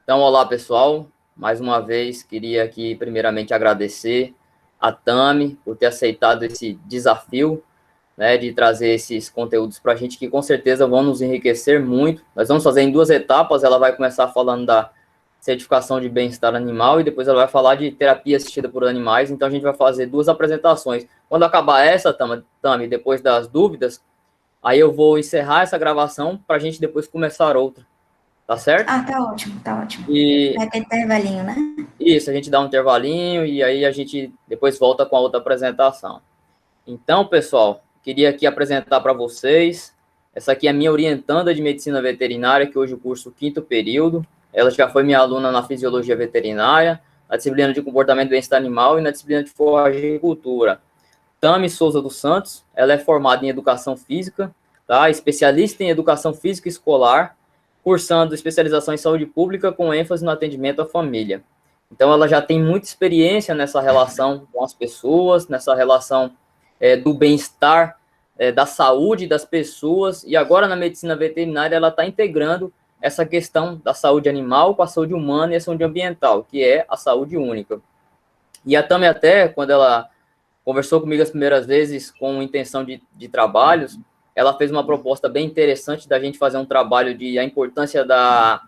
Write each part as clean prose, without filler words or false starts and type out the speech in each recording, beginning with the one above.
Então, olá pessoal, mais uma vez queria aqui primeiramente agradecer a Tami por ter aceitado esse desafio, né, de trazer esses conteúdos para a gente que com certeza vão nos enriquecer muito. Nós vamos fazer em duas etapas, ela vai começar falando da certificação de bem-estar animal e depois ela vai falar de terapia assistida por animais, então a gente vai fazer duas apresentações. Quando acabar essa, Tami, depois das dúvidas, aí eu vou encerrar essa gravação para a gente depois começar outra, tá certo? Tá ótimo, tá ótimo. E Vai ter intervalinho, né? isso, a gente dá um intervalinho e aí a gente depois volta com a outra apresentação. Então, pessoal, queria aqui apresentar para vocês. Essa aqui é a minha orientanda de medicina veterinária, que hoje o curso quinto período. Ela já foi minha aluna na fisiologia veterinária, na disciplina de comportamento e bem-estar animal e na disciplina de forragicultura. Tami Souza dos Santos, ela é formada em educação física, tá? Especialista em educação física escolar, cursando especialização em saúde pública com ênfase no atendimento à família. Então, ela já tem muita experiência nessa relação com as pessoas, nessa relação do bem-estar, da saúde das pessoas, e agora na medicina veterinária ela está integrando essa questão da saúde animal com a saúde humana e a saúde ambiental, que é a saúde única. E a Tami até, quando ela conversou comigo as primeiras vezes com intenção de trabalhos, ela fez uma proposta bem interessante da gente fazer um trabalho de a importância da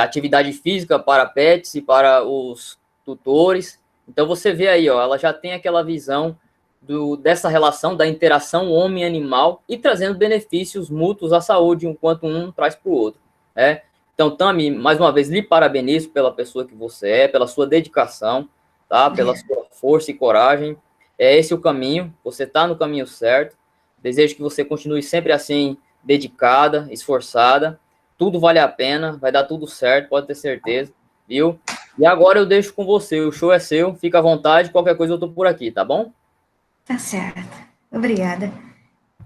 atividade física para pets e para os tutores. Então você vê aí, ó, ela já tem aquela visão dessa relação da interação homem-animal e trazendo benefícios mútuos à saúde, enquanto um traz para o outro. Né? Então, Tami, mais uma vez, lhe parabenizo pela pessoa que você é, pela sua dedicação, tá? Pela sua força e coragem. É esse o caminho, você está no caminho certo. Desejo que você continue sempre assim, dedicada, esforçada. Tudo vale a pena, vai dar tudo certo, pode ter certeza, viu? E agora eu deixo com você, o show é seu, fica à vontade, qualquer coisa eu tô por aqui, tá bom? Tá certo. Obrigada.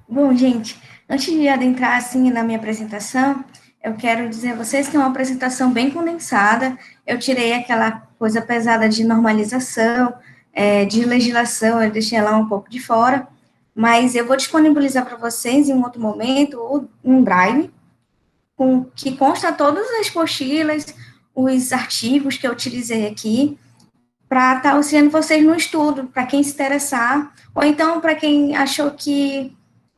Bom, gente, antes de adentrar assim na minha apresentação, eu quero dizer a vocês que é uma apresentação bem condensada. Eu tirei aquela coisa pesada de normalização, de legislação, eu deixei ela um pouco de fora, mas eu vou disponibilizar para vocês em um outro momento um drive que consta todas as postilas, os artigos que eu utilizei aqui, para estar auxiliando vocês no estudo, para quem se interessar, ou então para quem achou que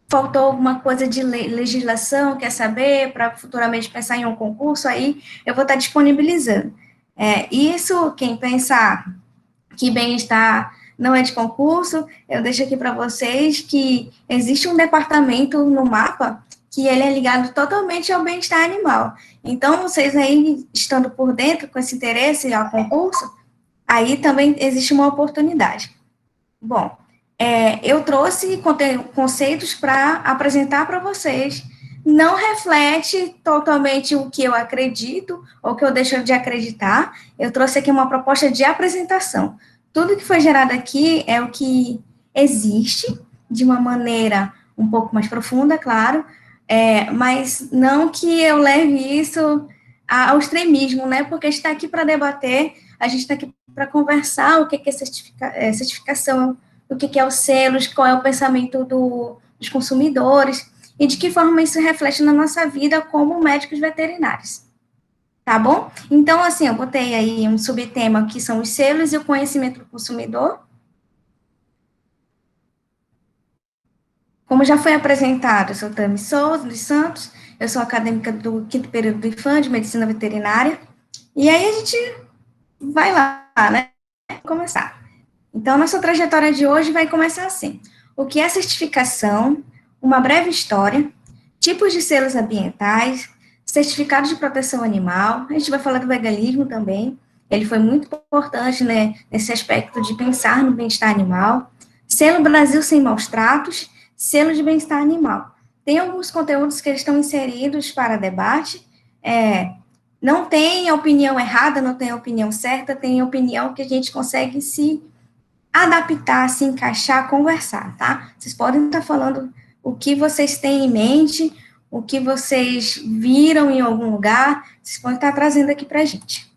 faltou alguma coisa de legislação, quer saber, para futuramente pensar em um concurso, aí eu vou estar disponibilizando. Isso, quem pensar que bem-estar não é de concurso, eu deixo aqui para vocês que existe um departamento no mapa que ele é ligado totalmente ao bem-estar animal. Então, vocês aí, estando por dentro com esse interesse ao concurso, aí também existe uma oportunidade. Bom, eu trouxe conceitos para apresentar para vocês. Não reflete totalmente o que eu acredito ou o que eu deixo de acreditar. Eu trouxe aqui uma proposta de apresentação. Tudo que foi gerado aqui é o que existe, de uma maneira um pouco mais profunda, claro, mas não que eu leve isso ao extremismo, né? Porque a gente está aqui para debater, a gente está aqui para conversar o que é certificação, o que é os selos, qual é o pensamento dos consumidores e de que forma isso reflete na nossa vida como médicos veterinários. Tá bom? Então, assim, eu botei aí um subtema que são os selos e o conhecimento do consumidor. Como já foi apresentado, eu sou Tami Souza dos Santos, eu sou acadêmica do quinto período do IFAM, de Medicina Veterinária, e aí a gente vai lá, né? Vamos começar. Então, nossa trajetória de hoje vai começar assim. O que é certificação? Uma breve história, tipos de selos ambientais, certificados de proteção animal, a gente vai falar do veganismo também, ele foi muito importante, né, nesse aspecto de pensar no bem-estar animal, selo Brasil Sem Maus Tratos, selo de bem-estar animal. Tem alguns conteúdos que estão inseridos para debate, não tem opinião errada, não tem opinião certa, tem opinião que a gente consegue se adaptar, se encaixar, conversar, tá? Vocês podem estar falando o que vocês têm em mente, o que vocês viram em algum lugar, vocês podem estar trazendo aqui para a gente.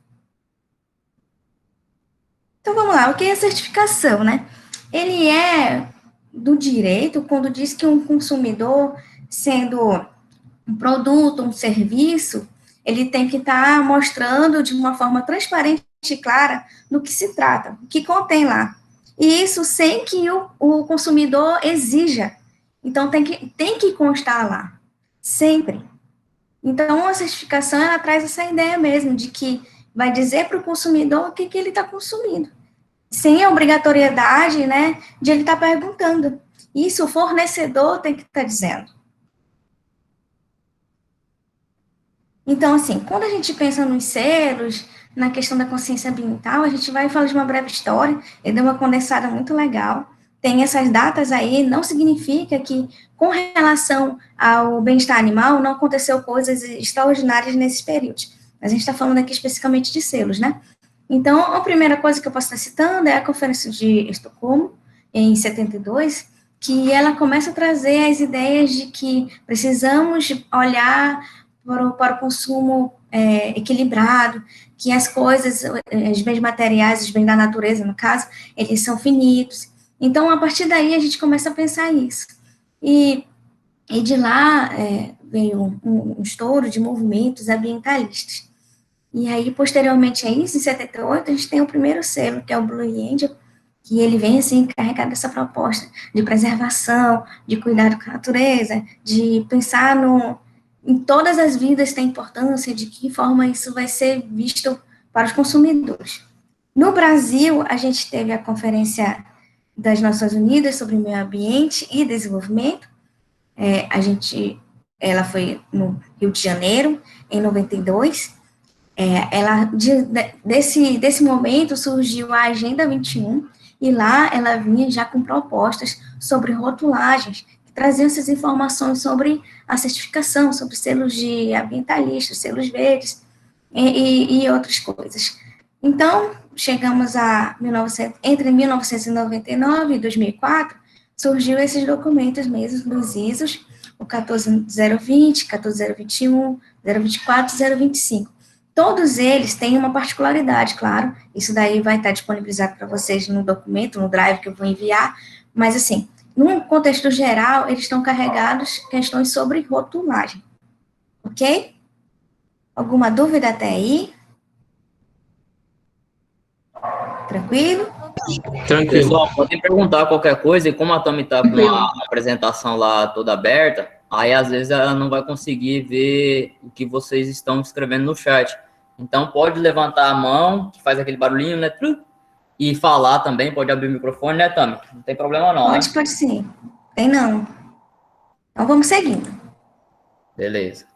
Então, vamos lá, o que é certificação, né? Ele é do direito quando diz que um consumidor, sendo um produto, um serviço, ele tem que estar mostrando de uma forma transparente e clara do que se trata, o que contém lá. E isso sem que o consumidor exija. Então, tem que constar lá, sempre. Então, a certificação, ela traz essa ideia mesmo, de que vai dizer para o consumidor o que ele está consumindo, sem a obrigatoriedade, né, de ele estar perguntando. Isso o fornecedor tem que estar dizendo. Então, assim, quando a gente pensa nos selos, na questão da consciência ambiental, a gente vai falar de uma breve história, ele deu uma condensada muito legal, tem essas datas aí, não significa que, com relação ao bem-estar animal, não aconteceu coisas extraordinárias nesses períodos. Mas a gente está falando aqui especificamente de selos, né? Então, a primeira coisa que eu posso estar citando é a Conferência de Estocolmo, em 72, que ela começa a trazer as ideias de que precisamos olhar para o consumo equilibrado, que as coisas, os bens materiais, os bens da natureza, no caso, eles são finitos. Então, a partir daí, a gente começa a pensar isso. E de lá veio um estouro de movimentos ambientalistas. E aí, posteriormente a isso, em 78, a gente tem o primeiro selo, que é o Blue Angel, que ele vem, assim, carregado dessa proposta de preservação, de cuidado com a natureza, de pensar em todas as vidas tem importância, de que forma isso vai ser visto para os consumidores. No Brasil, a gente teve a Conferência das Nações Unidas sobre Meio Ambiente e Desenvolvimento, ela foi no Rio de Janeiro, em 92, desse momento surgiu a Agenda 21, e lá ela vinha já com propostas sobre rotulagens, que traziam essas informações sobre a certificação, sobre selos de ambientalistas, selos verdes e outras coisas. Então, chegamos entre 1999 e 2004, surgiu esses documentos mesmo dos ISOs, o 14020, 14021, 024 e 025. Todos eles têm uma particularidade, claro, isso daí vai estar disponibilizado para vocês no documento, no drive que eu vou enviar, mas assim, num contexto geral, eles estão carregados questões sobre rotulagem, ok? Alguma dúvida até aí? Tranquilo? Tranquilo. Pessoal, podem perguntar qualquer coisa, e como a Tami está com a apresentação lá toda aberta, aí às vezes ela não vai conseguir ver o que vocês estão escrevendo no chat. Então pode levantar a mão, que faz aquele barulhinho, né? E falar também, pode abrir o microfone, né, Tami? Não tem problema não, Pode, né? pode sim. Tem não. Então vamos seguindo. Beleza.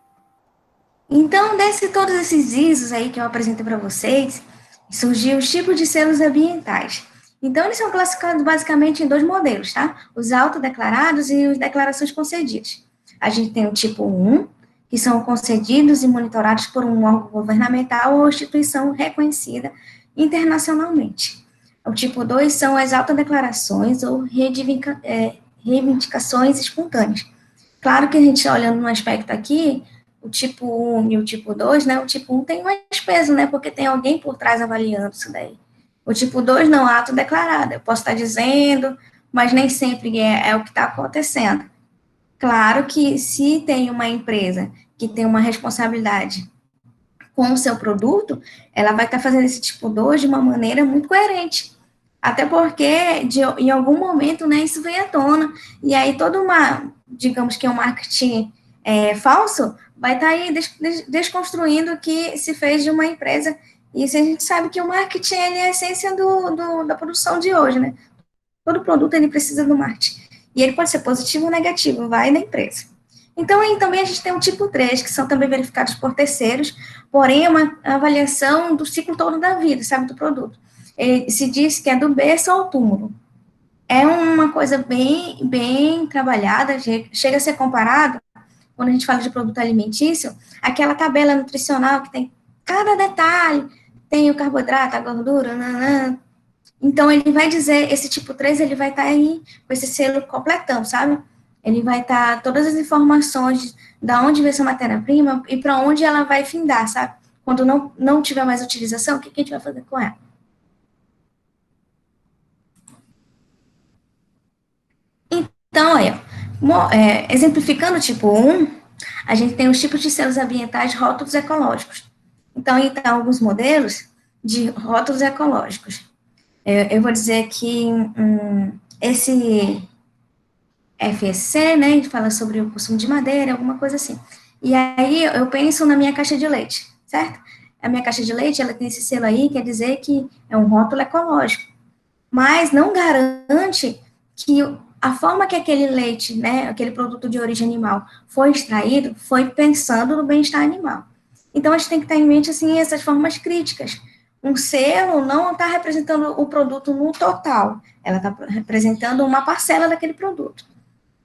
Então, todos esses ISOs aí que eu apresentei para vocês, surgiu os tipos de selos ambientais. Então, eles são classificados basicamente em dois modelos, tá? Os autodeclarados e os declarações concedidas. A gente tem o tipo 1, que são concedidos e monitorados por um órgão governamental ou instituição reconhecida internacionalmente. O tipo 2 são as autodeclarações ou reivindicações espontâneas. Claro que a gente olhando no aspecto aqui, o tipo 1 e o tipo 2, né? O tipo 1 tem mais peso, né? Porque tem alguém por trás avaliando isso daí. O tipo 2 não, ato declarado. Eu posso estar dizendo, mas nem sempre é o que está acontecendo. Claro que se tem uma empresa que tem uma responsabilidade com o seu produto, ela vai estar fazendo esse tipo 2 de uma maneira muito coerente. Até porque, em algum momento, né, isso vem à tona. E aí, digamos que é um marketing falso, vai estar aí desconstruindo o que se fez de uma empresa. E isso a gente sabe que o marketing ele é a essência da produção de hoje, né? Todo produto ele precisa do marketing. E ele pode ser positivo ou negativo, vai da empresa. Então, aí também a gente tem o tipo 3, que são também verificados por terceiros, porém é uma avaliação do ciclo todo da vida, sabe, do produto. Se diz que é do berço ao túmulo. É uma coisa bem trabalhada, chega a ser comparado, quando a gente fala de produto alimentício, aquela tabela nutricional que tem cada detalhe, tem o carboidrato, a gordura, nanã. Então, ele vai dizer, esse tipo 3, ele vai estar aí com esse selo completão, sabe? Ele vai estar todas as informações da onde veio essa matéria-prima e para onde ela vai findar, sabe? Quando não tiver mais utilização, o que a gente vai fazer com ela? Então, exemplificando o tipo 1, a gente tem os tipos de selos ambientais, rótulos ecológicos. Então, aí tá alguns modelos de rótulos ecológicos. Eu vou dizer que esse FSC, né, ele fala sobre o consumo de madeira, alguma coisa assim. E aí eu penso na minha caixa de leite, certo? A minha caixa de leite, ela tem esse selo aí, quer dizer que é um rótulo ecológico. Mas não garante que a forma que aquele leite, né, aquele produto de origem animal foi extraído, foi pensando no bem-estar animal. Então, a gente tem que ter em mente, assim, essas formas críticas. Um selo não está representando o produto no total, ela está representando uma parcela daquele produto.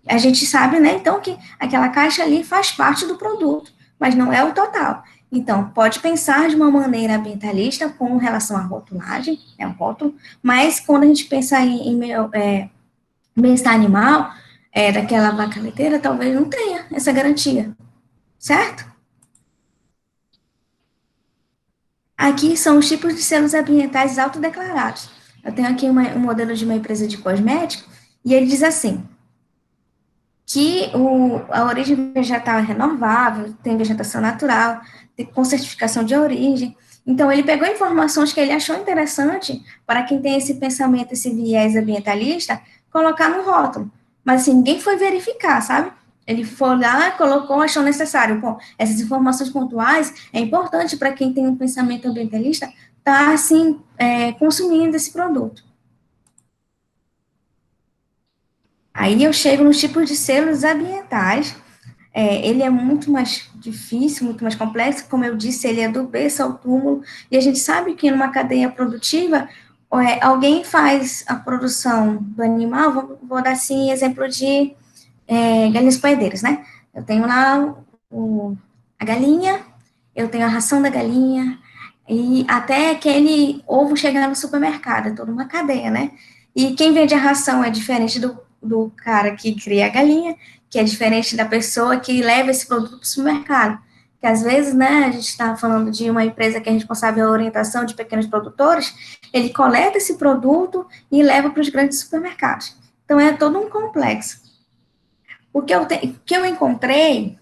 A gente sabe, né, então, que aquela caixa ali faz parte do produto, mas não é o total. Então, pode pensar de uma maneira ambientalista com relação à rotulagem, é um rótulo, mas quando a gente pensar em bem-estar animal, daquela vaca leiteira, talvez não tenha essa garantia, certo? Aqui são os tipos de selos ambientais autodeclarados. Eu tenho aqui um modelo de uma empresa de cosméticos, e ele diz assim, que a origem vegetal é renovável, tem vegetação natural, com certificação de origem. Então, ele pegou informações que ele achou interessante para quem tem esse pensamento, esse viés ambientalista, colocar no rótulo. Mas, assim, ninguém foi verificar, sabe? Ele foi lá, colocou, achou necessário. Bom, essas informações pontuais é importante para quem tem um pensamento ambientalista estar, assim, consumindo esse produto. Aí eu chego nos tipos de selos ambientais. Ele é muito mais difícil, muito mais complexo, como eu disse, ele é do berço ao túmulo, e a gente sabe que numa cadeia produtiva, alguém faz a produção do animal, vou dar assim exemplo de galinhas poedeiras, né? Eu tenho lá a galinha, eu tenho a ração da galinha, e até aquele ovo chegar no supermercado, é toda uma cadeia, né? E quem vende a ração é diferente do cara que cria a galinha, que é diferente da pessoa que leva esse produto para o supermercado. Que às vezes, né, a gente está falando de uma empresa que é responsável pela orientação de pequenos produtores, ele coleta esse produto e leva para os grandes supermercados. Então, é todo um complexo. O que eu encontrei,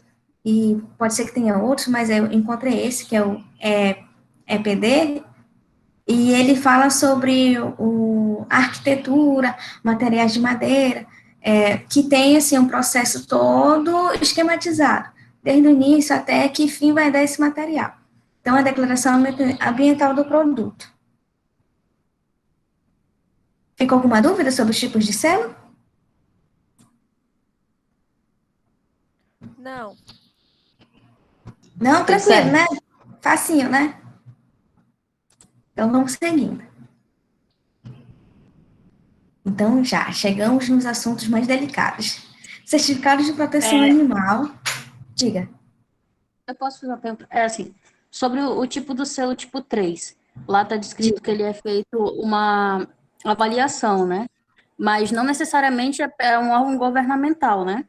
e pode ser que tenha outros, mas eu encontrei esse, que é o EPD, e ele fala sobre a arquitetura, materiais de madeira, que tem assim, um processo todo esquematizado, desde o início até que fim vai dar esse material. Então, a declaração ambiental do produto. Ficou alguma dúvida sobre os tipos de selo? Não. Não, tranquilo, né? Facinho, né? Então, vamos seguindo. Então, já chegamos nos assuntos mais delicados. Certificados de proteção animal. Diga. Eu posso fazer uma pergunta? É assim, sobre o tipo do selo tipo 3. Lá está descrito que ele é feito uma avaliação, né? Mas não necessariamente é um órgão governamental, né?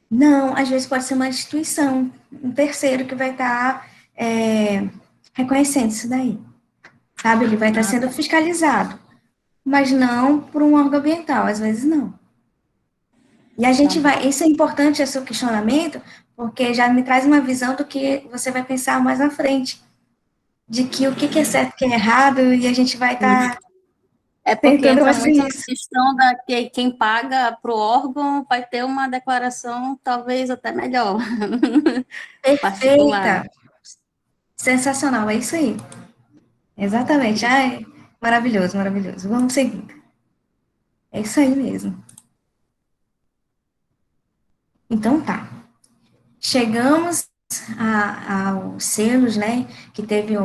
Não, às vezes pode ser uma instituição, um terceiro que vai estar reconhecendo isso daí. Sabe? Ele vai estar sendo fiscalizado. Mas não por um órgão ambiental, às vezes não. E a gente vai, isso é importante, esse seu questionamento, porque já me traz uma visão do que você vai pensar mais na frente, de que o que é certo, o que é errado, e a gente vai estar É porque tentando entra fazer muito na isso. questão da que quem paga para o órgão vai ter uma declaração talvez até melhor. Particular. Perfeita. Sensacional, é isso aí. Exatamente. Ai, maravilhoso, maravilhoso. Vamos seguindo. É isso aí mesmo. Então tá. Chegamos aos selos, né? Que teve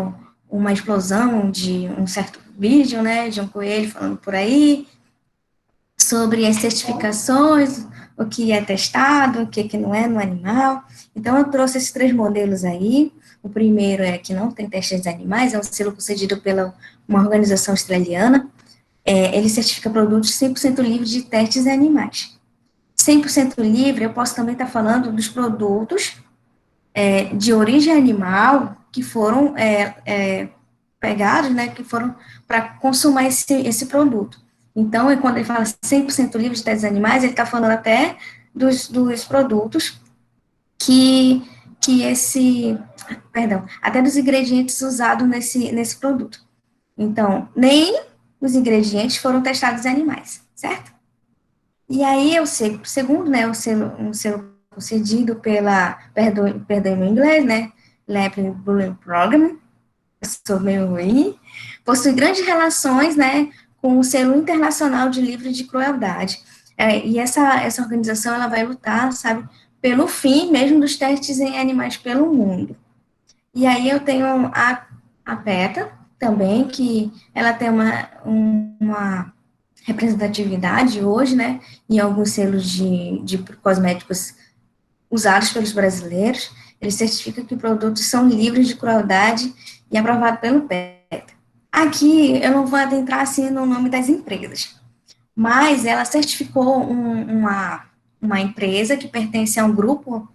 uma explosão de um certo vídeo, né? De um coelho falando por aí sobre as certificações, o que é testado, o que não é no animal. Então, eu trouxe esses três modelos aí. O primeiro é que não tem testes de animais, é um selo concedido pela uma organização australiana. Ele certifica produtos 100% livres de testes em animais. 100% livre, eu posso também estar falando dos produtos de origem animal que foram pegados, né, que foram para consumir esse produto. Então, quando ele fala 100% livre de testes animais, ele está falando até dos produtos que, perdão, até dos ingredientes usados nesse produto. Então, nem os ingredientes foram testados em animais, certo? E aí, segundo, né, um selo concedido perdão em inglês, né, Lab Bulletin Program, eu sou meio ruim, possui grandes relações, né, com o selo internacional de livre de crueldade. E essa organização, ela vai lutar, sabe, pelo fim mesmo dos testes em animais pelo mundo. E aí eu tenho a PETA também, que ela tem uma representatividade hoje, né, em alguns selos de cosméticos usados pelos brasileiros. Ele certifica que produtos são livres de crueldade e aprovado pelo PETA. Aqui eu não vou adentrar assim no nome das empresas, mas ela certificou uma empresa que pertence a um grupo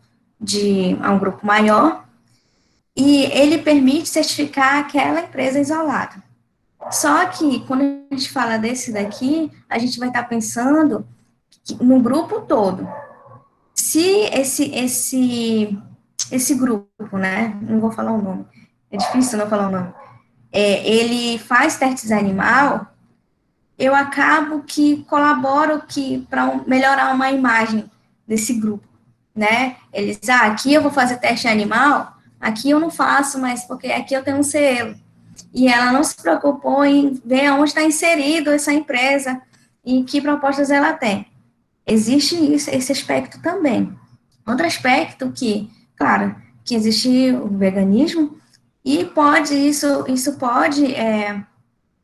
maior, e ele permite certificar aquela empresa isolada. Só que, quando a gente fala desse daqui, a gente vai estar pensando no grupo todo. Se esse grupo, né, não vou falar o nome, é difícil não falar o nome, ele faz testes animal, eu acabo que colaboro para melhorar uma imagem desse grupo, né? Eles, aqui eu vou fazer teste animal, aqui eu não faço, mas porque aqui eu tenho um selo. E ela não se preocupou em ver onde está inserido essa empresa e que propostas ela tem. Existe esse aspecto também. Outro aspecto que, claro, que existe o veganismo e isso pode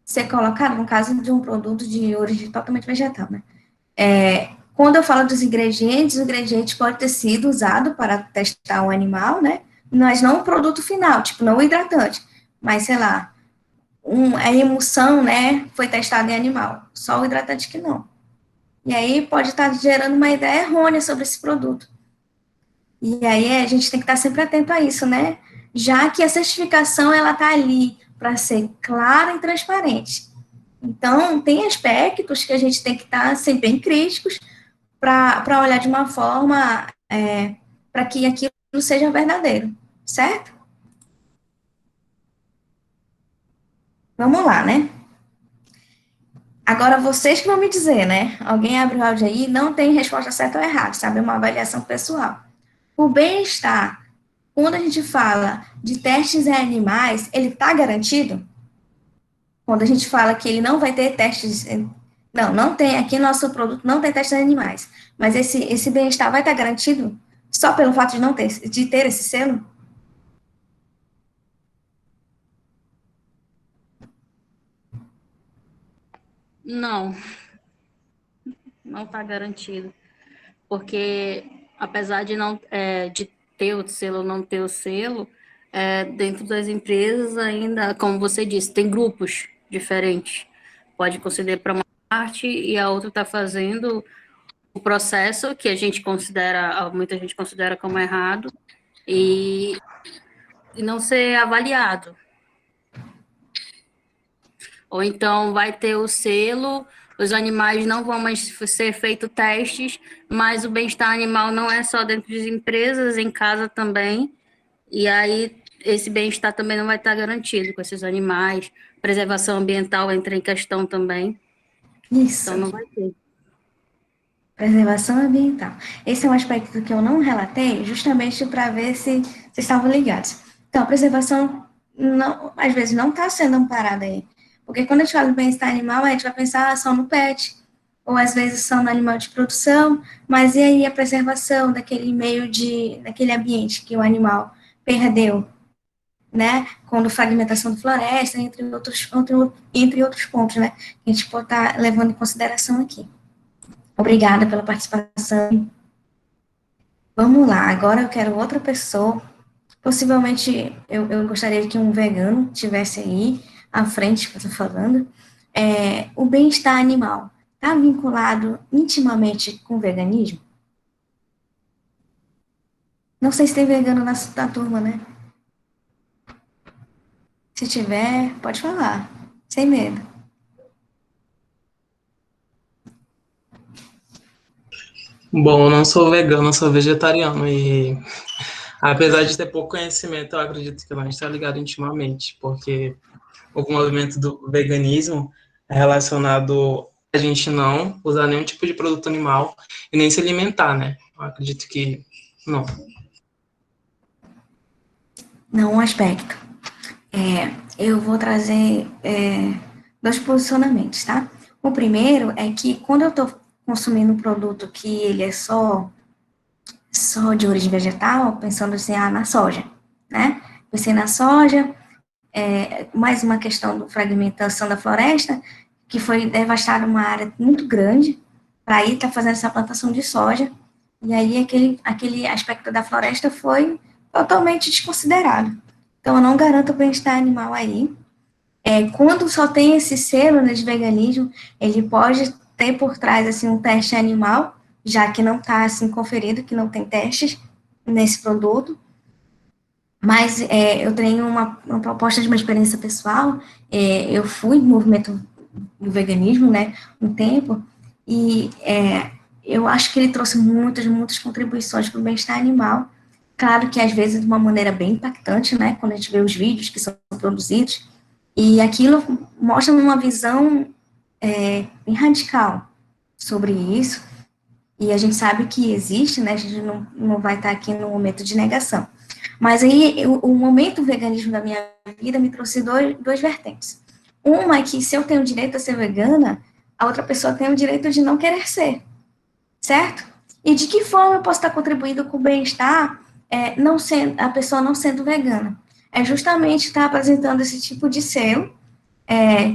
ser colocado no caso de um produto de origem totalmente vegetal, né? Quando eu falo dos ingredientes, o ingrediente pode ter sido usado para testar o animal, né? Mas não o produto final, tipo, não o hidratante, mas, sei lá, a emulsão, né, foi testada em animal, só o hidratante que não. E aí pode estar gerando uma ideia errônea sobre esse produto. E aí a gente tem que estar sempre atento a isso, né? Já que a certificação, ela está ali para ser clara e transparente. Então, tem aspectos que a gente tem que estar sempre bem críticos para olhar de uma forma para que aquilo seja verdadeiro, certo? Vamos lá, né? Agora, vocês que vão me dizer, né? Alguém abre o áudio aí, não tem resposta certa ou errada, sabe? É uma avaliação pessoal. O bem-estar, quando a gente fala de testes em animais, ele está garantido? Quando a gente fala que ele não vai ter testes. Não tem. Aqui nosso produto não tem testes em animais. Mas esse bem-estar vai estar garantido só pelo fato de não ter, de ter esse selo? Não, não está garantido. Porque apesar de não de ter o selo ou não ter o selo, dentro das empresas ainda, como você disse, tem grupos diferentes. Pode conceder para uma parte e a outra está fazendo o processo que a gente considera, muita gente considera como errado, e não ser avaliado. Ou então vai ter o selo, os animais não vão mais ser feitos testes, mas o bem-estar animal não é só dentro das empresas, em casa também. E aí esse bem-estar também não vai estar garantido com esses animais. Preservação ambiental entra em questão também. Isso. Então não vai ter. Preservação ambiental. Esse é um aspecto que eu não relatei, justamente para ver se vocês estavam ligados. Então, a preservação, não, às vezes, não está sendo amparada aí. Porque quando a gente fala de bem-estar animal, a gente vai pensar só no pet, ou às vezes só no animal de produção, mas e aí a preservação daquele ambiente que o animal perdeu, né? Quando fragmentação de floresta, entre outros pontos, né? Que a gente pode estar levando em consideração aqui. Obrigada pela participação. Vamos lá, agora eu quero outra pessoa. Possivelmente eu gostaria que um vegano tivesse aí à frente, que eu estou falando. O bem-estar animal está vinculado intimamente com o veganismo? Não sei se tem vegano na turma, né? Se tiver, pode falar, sem medo. Bom, eu não sou vegano, eu sou vegetariano e apesar de ter pouco conhecimento, eu acredito que não está ligado intimamente, porque o movimento do veganismo é relacionado a gente não usar nenhum tipo de produto animal e nem se alimentar, né? Eu acredito que não. Não um aspecto. Eu vou trazer dois posicionamentos, tá? O primeiro é que quando eu estou consumindo um produto que ele é só de origem vegetal, pensando assim, na soja, né? Pensei na soja, mais uma questão da fragmentação da floresta, que foi devastada uma área muito grande para ir estar fazendo essa plantação de soja, e aí aquele aspecto da floresta foi totalmente desconsiderado. Então, eu não garanto o bem-estar animal aí. Quando só tem esse selo, né, de veganismo, ele pode ter por trás assim um teste animal, já que não está assim conferido que não tem testes nesse produto. Mas eu tenho uma proposta de uma experiência pessoal. Eu fui no movimento do veganismo, né, um tempo, e eu acho que ele trouxe muitas contribuições para o bem-estar animal. Claro que às vezes de uma maneira bem impactante, né, quando a gente vê os vídeos que são produzidos, e aquilo mostra uma visão bem radical sobre isso, e a gente sabe que existe, né, a gente não vai estar aqui no momento de negação. Mas aí, o momento veganismo da minha vida me trouxe duas vertentes. Uma é que se eu tenho o direito a ser vegana, a outra pessoa tem o direito de não querer ser, certo? E de que forma eu posso estar contribuindo com o bem-estar não sendo, a pessoa não sendo vegana? É justamente estar apresentando esse tipo de selo,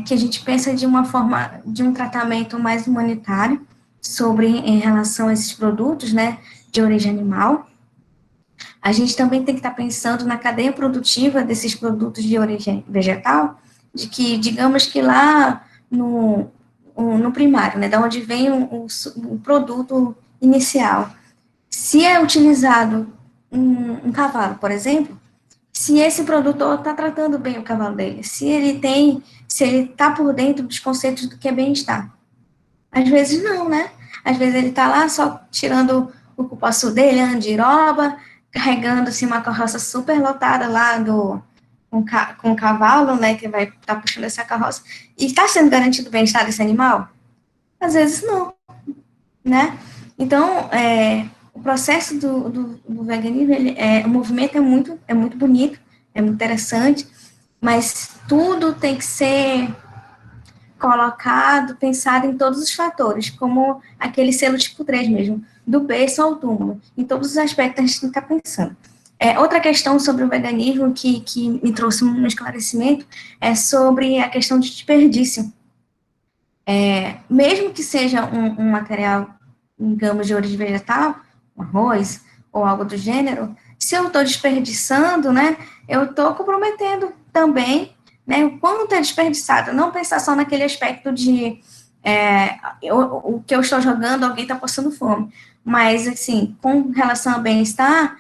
que a gente pensa de uma forma, de um tratamento mais humanitário em relação a esses produtos, né, de origem animal. A gente também tem que estar pensando na cadeia produtiva desses produtos de origem vegetal, de que, digamos que lá no primário, né, da onde vem o produto inicial, se é utilizado um cavalo, por exemplo, se esse produtor está tratando bem o cavalo dele, se ele está por dentro dos conceitos do que é bem-estar. Às vezes não, né? Às vezes ele está lá só tirando o cupuaçu dele, a andiroba, carregando assim, uma carroça super lotada lá com o cavalo, né, que vai estar puxando essa carroça. E está sendo garantido o bem-estar desse animal? Às vezes não, né? Então, o processo do veganismo, o movimento é muito bonito, é muito interessante, mas tudo tem que ser colocado, pensado em todos os fatores, como aquele selo tipo 3 mesmo, do berço ao túmulo. Em todos os aspectos a gente tem que estar pensando. Outra questão sobre o veganismo que me trouxe um esclarecimento é sobre a questão de desperdício. Mesmo que seja um material, digamos, de origem vegetal, um arroz ou algo do gênero, se eu estou desperdiçando, né, eu estou comprometendo também, né, o quanto é desperdiçado. Não pensar só naquele aspecto de o que eu estou jogando, alguém está passando fome. Mas, assim, com relação ao bem-estar,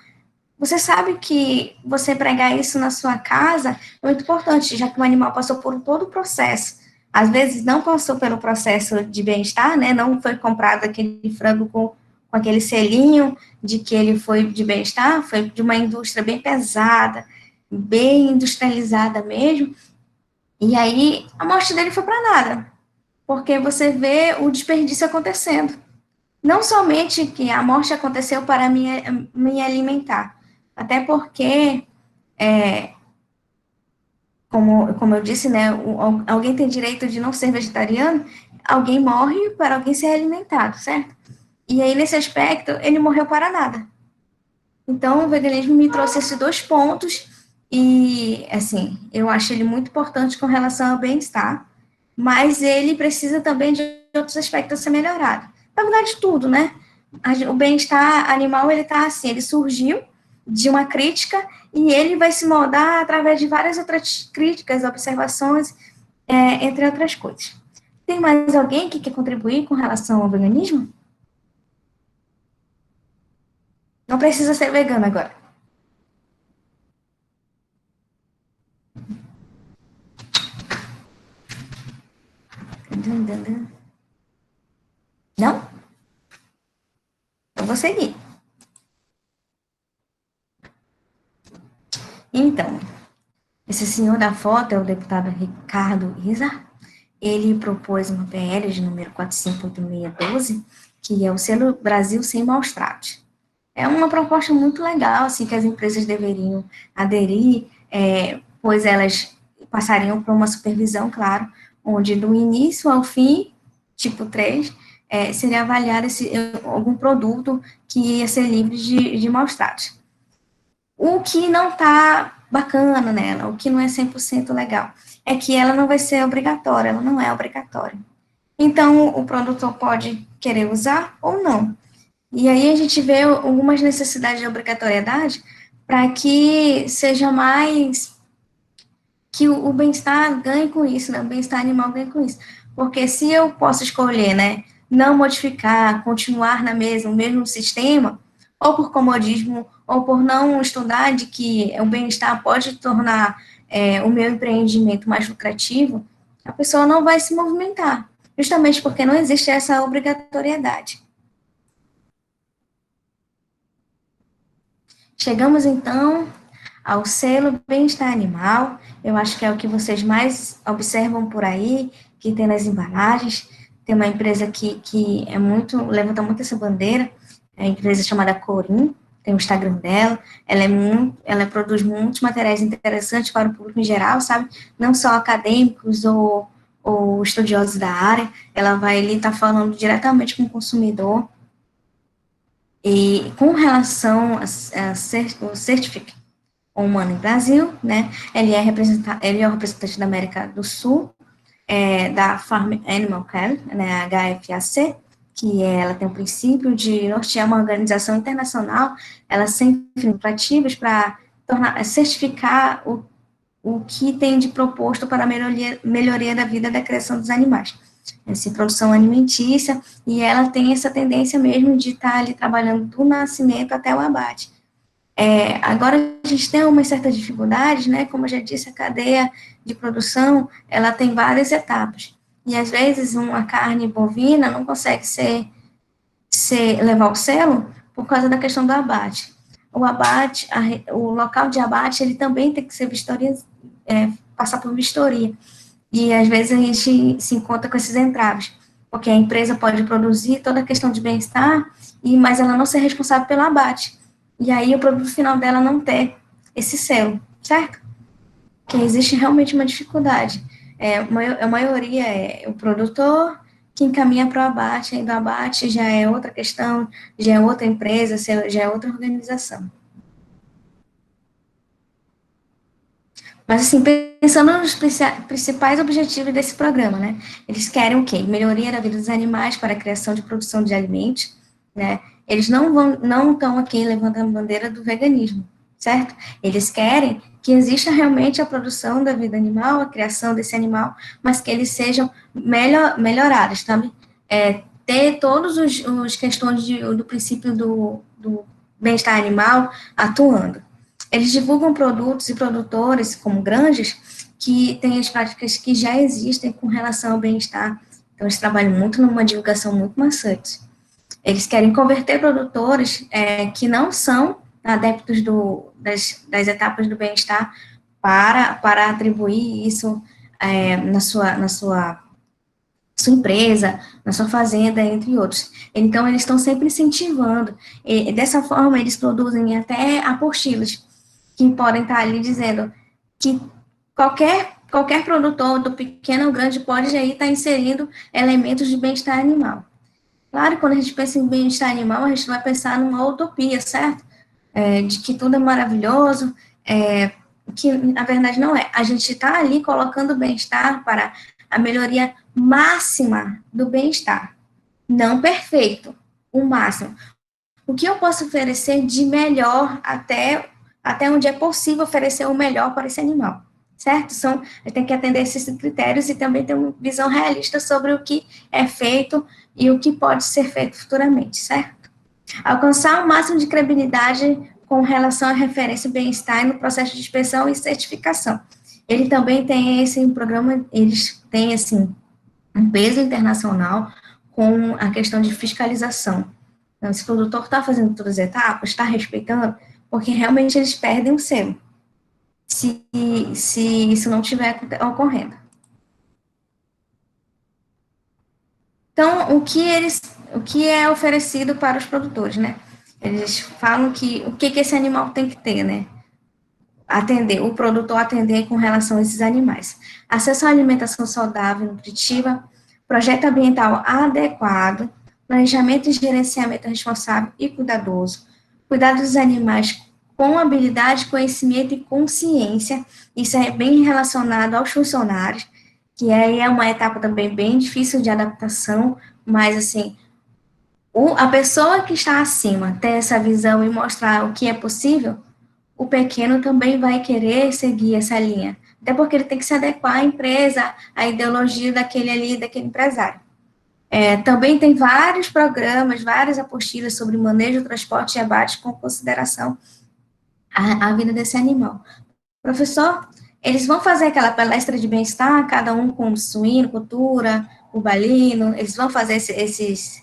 você sabe que você pregar isso na sua casa é muito importante, já que o animal passou por todo o processo. Às vezes não passou pelo processo de bem-estar, né? Não foi comprado aquele frango com aquele selinho de que ele foi de bem-estar, foi de uma indústria bem pesada, bem industrializada mesmo. E aí a morte dele foi para nada, porque você vê o desperdício acontecendo. Não somente que a morte aconteceu para me alimentar, até porque, como eu disse, né, alguém tem direito de não ser vegetariano, alguém morre para alguém ser alimentado, certo? E aí, nesse aspecto, ele morreu para nada. Então, o veganismo me trouxe esses dois pontos, e, assim, eu acho ele muito importante com relação ao bem-estar, mas ele precisa também de outros aspectos a ser melhorado. Na verdade, tudo, né? O bem-estar animal, ele tá assim, ele surgiu de uma crítica e ele vai se moldar através de várias outras críticas, observações, entre outras coisas. Tem mais alguém que quer contribuir com relação ao veganismo? Não precisa ser vegano agora. Não? prosseguir. Então, esse senhor da foto é o deputado Ricardo Izar. Ele propôs uma PL de número 458612, que é o selo Brasil Sem Maus Tratos. É uma proposta muito legal, assim, que as empresas deveriam aderir, pois elas passariam por uma supervisão, claro, onde do início ao fim, tipo 3, seria avaliado algum produto que ia ser livre de maus tratos. O que não está bacana nela, o que não é 100% legal, é que ela não vai ser obrigatória, ela não é obrigatória. Então, o produtor pode querer usar ou não. E aí a gente vê algumas necessidades de obrigatoriedade para que seja mais, que o bem-estar ganhe com isso, né? O bem-estar animal ganhe com isso. Porque se eu posso escolher, né, não modificar, continuar no mesmo sistema, ou por comodismo, ou por não estudar de que o bem-estar pode tornar o meu empreendimento mais lucrativo, a pessoa não vai se movimentar, justamente porque não existe essa obrigatoriedade. Chegamos, então, ao selo bem-estar animal. Eu acho que é o que vocês mais observam por aí, que tem nas embalagens. Tem uma empresa que levanta muito essa bandeira, é a empresa chamada Corim, tem o Instagram dela, ela produz muitos materiais interessantes para o público em geral, sabe? Não só acadêmicos ou estudiosos da área, ela vai ali estar falando diretamente com o consumidor. E com relação ao Certific Humano em Brasil, né, ele é o representante da América do Sul, da Farm Animal Care, né, HFAC, que ela tem o princípio de nortear uma organização internacional, ela sem fins lucrativos para certificar o que tem de proposto para a melhoria da vida da criação dos animais. Essa produção alimentícia, e ela tem essa tendência mesmo de estar ali trabalhando do nascimento até o abate. Agora, a gente tem umas certas dificuldades, né, como eu já disse, a cadeia de produção, ela tem várias etapas, e às vezes uma carne bovina não consegue levar o selo por causa da questão do abate. O local de abate, ele também tem que ser passar por vistoria, e às vezes a gente se encontra com esses entraves, porque a empresa pode produzir toda a questão de bem-estar, mas ela não ser responsável pelo abate, e aí o produto final dela não ter esse selo, certo? Que existe realmente uma dificuldade. A maioria é o produtor que encaminha para o abate, aí do abate já é outra questão, já é outra empresa, já é outra organização. Mas, assim, pensando nos principais objetivos desse programa, né? Eles querem o quê? Melhoria da vida dos animais para a criação de produção de alimentos, né? Eles não estão aqui levantando a bandeira do veganismo, certo? Eles querem que exista realmente a produção da vida animal, a criação desse animal, mas que eles sejam melhorados, sabe? Ter todos os questões do princípio do bem-estar animal atuando. Eles divulgam produtos e produtores, como granjas, que têm as práticas que já existem com relação ao bem-estar. Então, eles trabalham muito numa divulgação muito maçante. Eles querem converter produtores que não são adeptos das etapas do bem-estar para atribuir isso na sua empresa, na sua fazenda, entre outros. Então, eles estão sempre incentivando. E, dessa forma, eles produzem até apostilas, que podem estar ali dizendo que qualquer produtor, do pequeno ao grande, pode já estar inserindo elementos de bem-estar animal. Claro, quando a gente pensa em bem-estar animal, a gente vai pensar numa utopia, certo? De que tudo é maravilhoso, que na verdade não é. A gente está ali colocando o bem-estar para a melhoria máxima do bem-estar. Não perfeito, o máximo. O que eu posso oferecer de melhor até onde é possível oferecer o melhor para esse animal, certo? Tem que atender esses critérios e também ter uma visão realista sobre o que é feito e o que pode ser feito futuramente, certo? Alcançar o máximo de credibilidade com relação à referência e bem-estar no processo de inspeção e certificação. Ele também tem um programa, eles têm, assim, um peso internacional com a questão de fiscalização. Então, esse produtor está fazendo todas as etapas, está respeitando, porque realmente eles perdem o selo, se isso não estiver ocorrendo. Então, o que é oferecido para os produtores, né? Eles falam que o que esse animal tem que ter, né? O produtor atender com relação a esses animais. Acesso à alimentação saudável e nutritiva, projeto ambiental adequado, planejamento e gerenciamento responsável e cuidadoso, cuidado dos animais com habilidade, conhecimento e consciência, isso é bem relacionado aos funcionários, que aí é uma etapa também bem difícil de adaptação, mas assim, a pessoa que está acima ter essa visão e mostrar o que é possível, o pequeno também vai querer seguir essa linha. Até porque ele tem que se adequar à empresa, à ideologia daquele empresário. Também tem vários programas, várias apostilas sobre manejo, transporte e abate com consideração à vida desse animal. Professor, eles vão fazer aquela palestra de bem-estar, cada um com suinocultura, o balino, eles vão fazer esse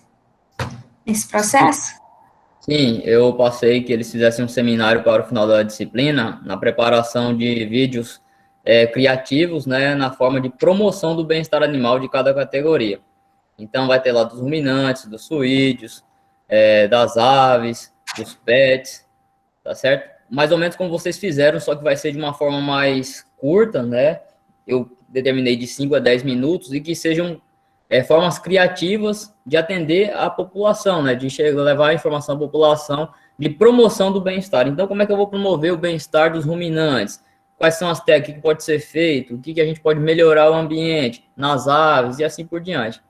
processo? Sim, eu passei que eles fizessem um seminário para o final da disciplina, na preparação de vídeos criativos, né, na forma de promoção do bem-estar animal de cada categoria. Então, vai ter lá dos ruminantes, dos suídeos, das aves, dos pets, tá certo? Mais ou menos como vocês fizeram, só que vai ser de uma forma mais curta, né? Eu determinei de 5 a 10 minutos e que sejam formas criativas de atender a população, né? De levar a informação à população de promoção do bem-estar. Então, como é que eu vou promover o bem-estar dos ruminantes? Quais são as técnicas que pode ser feito? O que a gente pode melhorar o ambiente nas aves e assim por diante.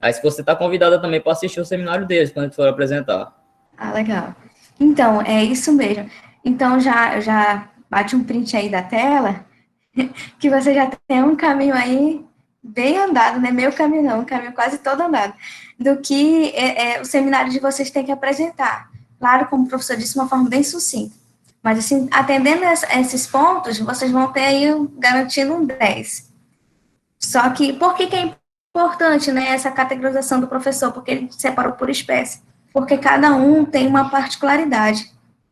Aí, se você está convidada também para assistir o seminário deles, quando eles for apresentar. Ah, legal. Então, é isso mesmo. Então, já bate um print aí da tela, que você já tem um caminho aí bem andado, né? Meio caminho não, um caminho quase todo andado, do que o seminário de vocês tem que apresentar. Claro, como o professor disse, de uma forma bem sucinta. Mas, assim, atendendo esses pontos, vocês vão ter aí garantindo um 10. Só que, por que é importante, né, essa categorização do professor? Porque ele separou por espécie. Porque cada um tem uma particularidade,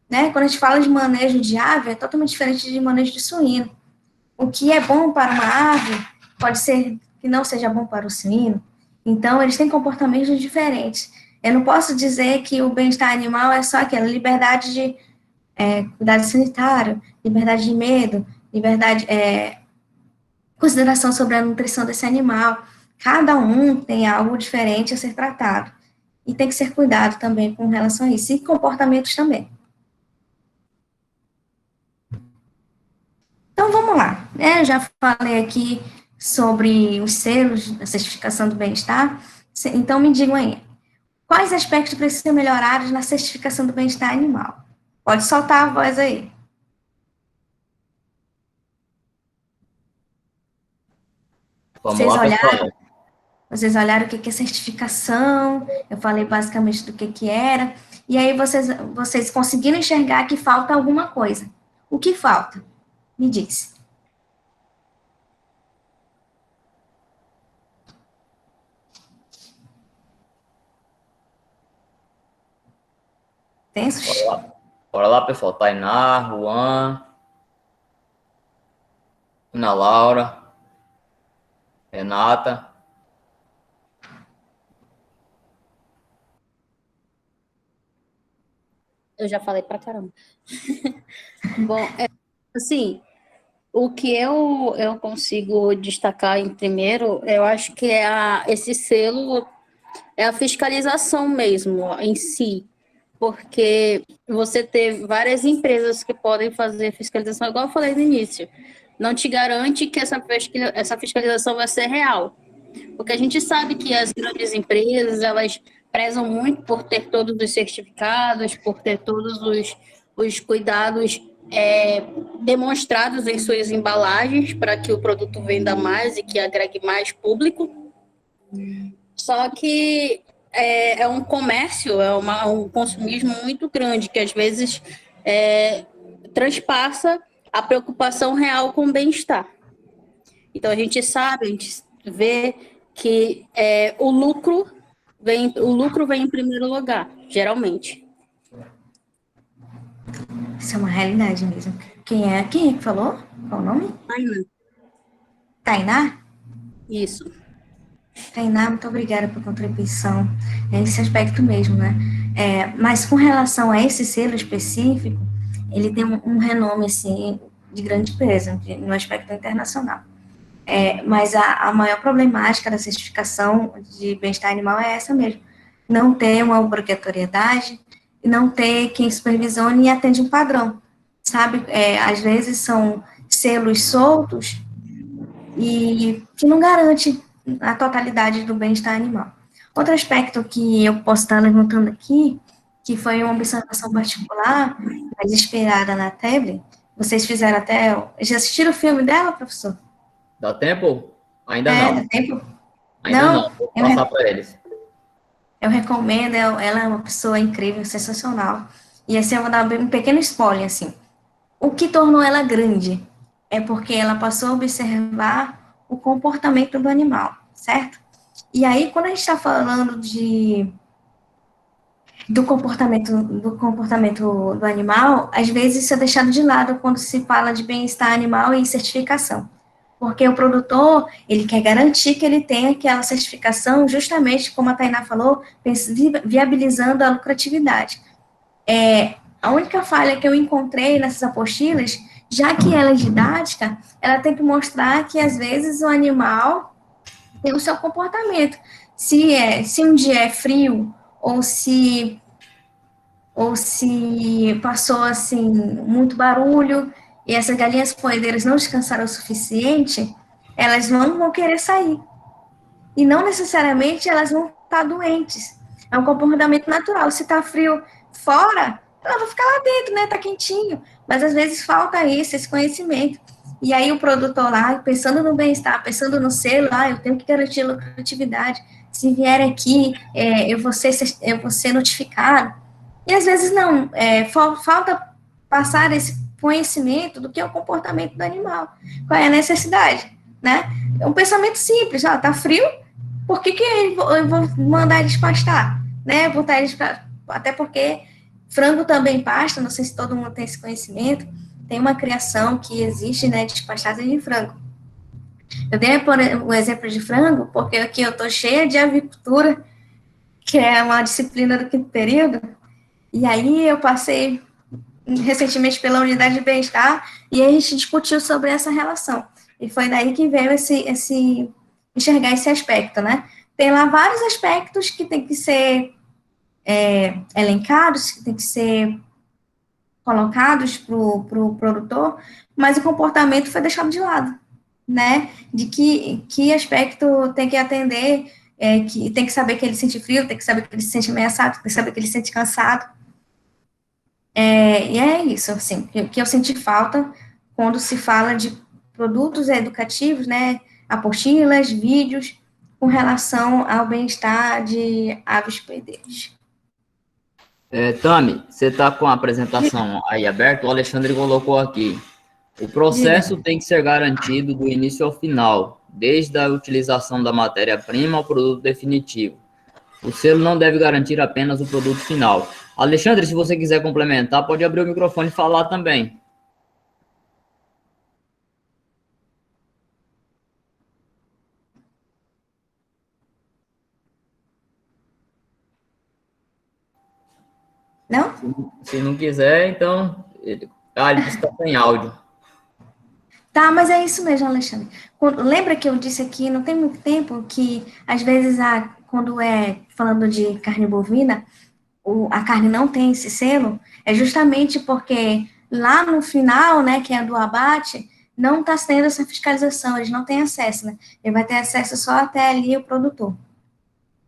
né? Quando a gente fala de manejo de ave, é totalmente diferente de manejo de suíno. O que é bom para uma ave pode ser que não seja bom para o suíno. Então, eles têm comportamentos diferentes. Eu não posso dizer que o bem-estar animal é só aquela liberdade de cuidado sanitário, liberdade de medo, liberdade, consideração sobre a nutrição desse animal. Cada um tem algo diferente a ser tratado. E tem que ser cuidado também com relação a isso. E comportamentos também. Então, vamos lá. Eu já falei aqui sobre os selos da certificação do bem-estar. Então, me digam aí, quais aspectos precisam ser melhorados na certificação do bem-estar animal? Pode soltar a voz aí. Vocês olharam o que é certificação, eu falei basicamente do que era, e aí vocês conseguiram enxergar que falta alguma coisa. O que falta? Me diz. Tensos? Bora lá, pessoal. Tainá, Juan, Ana Laura, Renata. Eu já falei pra caramba. Bom, assim, o que eu consigo destacar em primeiro, eu acho que esse selo é a fiscalização mesmo, em si. Porque você ter várias empresas que podem fazer fiscalização, igual eu falei no início, não te garante que essa fiscalização vai ser real. Porque a gente sabe que as grandes empresas, elas prezam muito por ter todos os certificados, por ter todos os cuidados demonstrados em suas embalagens para que o produto venda mais e que agregue mais público. Só que é um comércio, um consumismo muito grande, que às vezes transpassa a preocupação real com o bem-estar. Então, a gente sabe, a gente vê que o lucro o lucro vem em primeiro lugar, geralmente. Isso é uma realidade mesmo. Quem é que falou? Qual o nome? Tainá. Tainá? Isso. Tainá, muito obrigada por contribuição. É esse aspecto mesmo, né? Mas com relação a esse selo específico, ele tem um renome, assim, de grande peso no aspecto internacional. Mas a maior problemática da certificação de bem-estar animal é essa mesmo. Não ter uma obrigatoriedade, não ter quem supervisione e atende um padrão, sabe? Às vezes são selos soltos e que não garante a totalidade do bem-estar animal. Outro aspecto que eu posso estar levantando aqui, que foi uma observação particular, mas inspirada na Tebbe, vocês fizeram até... Já assistiram o filme dela, professor? Dá tempo? Ainda não. Dá tempo? Ainda não. Vou passar para eles. Eu recomendo, ela é uma pessoa incrível, sensacional. E assim, eu vou dar um pequeno spoiler, assim. O que tornou ela grande é porque ela passou a observar o comportamento do animal, certo? E aí, quando a gente está falando do comportamento do animal, às vezes isso é deixado de lado quando se fala de bem-estar animal e certificação. Porque o produtor, ele quer garantir que ele tenha aquela certificação, justamente como a Tainá falou, viabilizando a lucratividade. A única falha que eu encontrei nessas apostilas, já que ela é didática, ela tem que mostrar que, às vezes, o animal tem o seu comportamento. Se um dia é frio, ou se passou, assim, muito barulho, e essas galinhas poedeiras não descansaram o suficiente, elas não vão querer sair. E não necessariamente elas vão estar doentes. É um comportamento natural. Se está frio fora, ela vai ficar lá dentro, né? Está quentinho. Mas às vezes falta isso, esse conhecimento. E aí o produtor lá, pensando no bem-estar, pensando no selo, eu tenho que garantir lucratividade. Se vier aqui, eu vou ser notificado. E às vezes não, falta passar esse conhecimento do que é o comportamento do animal. Qual é a necessidade, né? É um pensamento simples, tá frio, por que eu vou mandar eles pastar, né? Botar eles até porque frango também pasta, não sei se todo mundo tem esse conhecimento, tem uma criação que existe, né, de pastagem de frango. Eu dei o exemplo de frango, porque aqui eu tô cheia de avicultura, que é uma disciplina do quinto período, e aí eu passei recentemente pela unidade de bem-estar, e a gente discutiu sobre essa relação. E foi daí que veio enxergar esse aspecto, né? Tem lá vários aspectos que tem que ser elencados, que tem que ser colocados para o produtor, mas o comportamento foi deixado de lado, né? De que aspecto tem que atender, que tem que saber que ele sente frio, tem que saber que ele se sente ameaçado, tem que saber que ele se sente cansado. E é isso, assim, que eu senti falta quando se fala de produtos educativos, né, apostilas, vídeos, com relação ao bem-estar de aves poedeiras. Tami, você está com a apresentação aí aberta? O Alexandre colocou aqui. O processo tem que ser garantido do início ao final, desde a utilização da matéria-prima ao produto definitivo. O selo não deve garantir apenas o produto final. Alexandre, se você quiser complementar, pode abrir o microfone e falar também. Não? Se não quiser, então... ele disse que está sem áudio. Tá, mas é isso mesmo, Alexandre. Lembra que eu disse aqui, não tem muito tempo, que às vezes, quando falando de carne bovina, a carne não tem esse selo, é justamente porque lá no final, né, que é do abate, não está tendo essa fiscalização, eles não têm acesso, né? Ele vai ter acesso só até ali o produtor.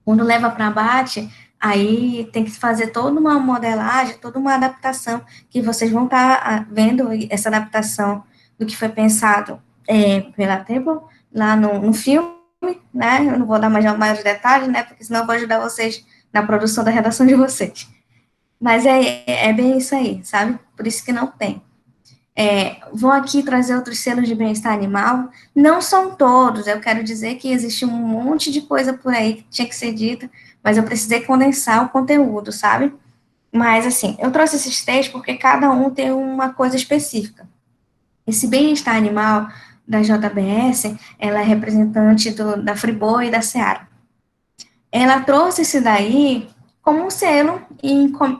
Quando leva para abate, aí tem que fazer toda uma modelagem, toda uma adaptação, que vocês vão estar vendo essa adaptação do que foi pensado pela Temple lá no filme, né? Eu não vou dar mais detalhes, né? Porque senão eu vou ajudar vocês na produção da redação de vocês. Mas é bem isso aí, sabe? Por isso que não tem. Vou aqui trazer outros selos de bem-estar animal. Não são todos, eu quero dizer que existe um monte de coisa por aí que tinha que ser dita, mas eu precisei condensar o conteúdo, sabe? Mas, assim, eu trouxe esses três porque cada um tem uma coisa específica. Esse bem-estar animal da JBS, ela é representante da Friboi e da Seara. Ela trouxe esse daí como um selo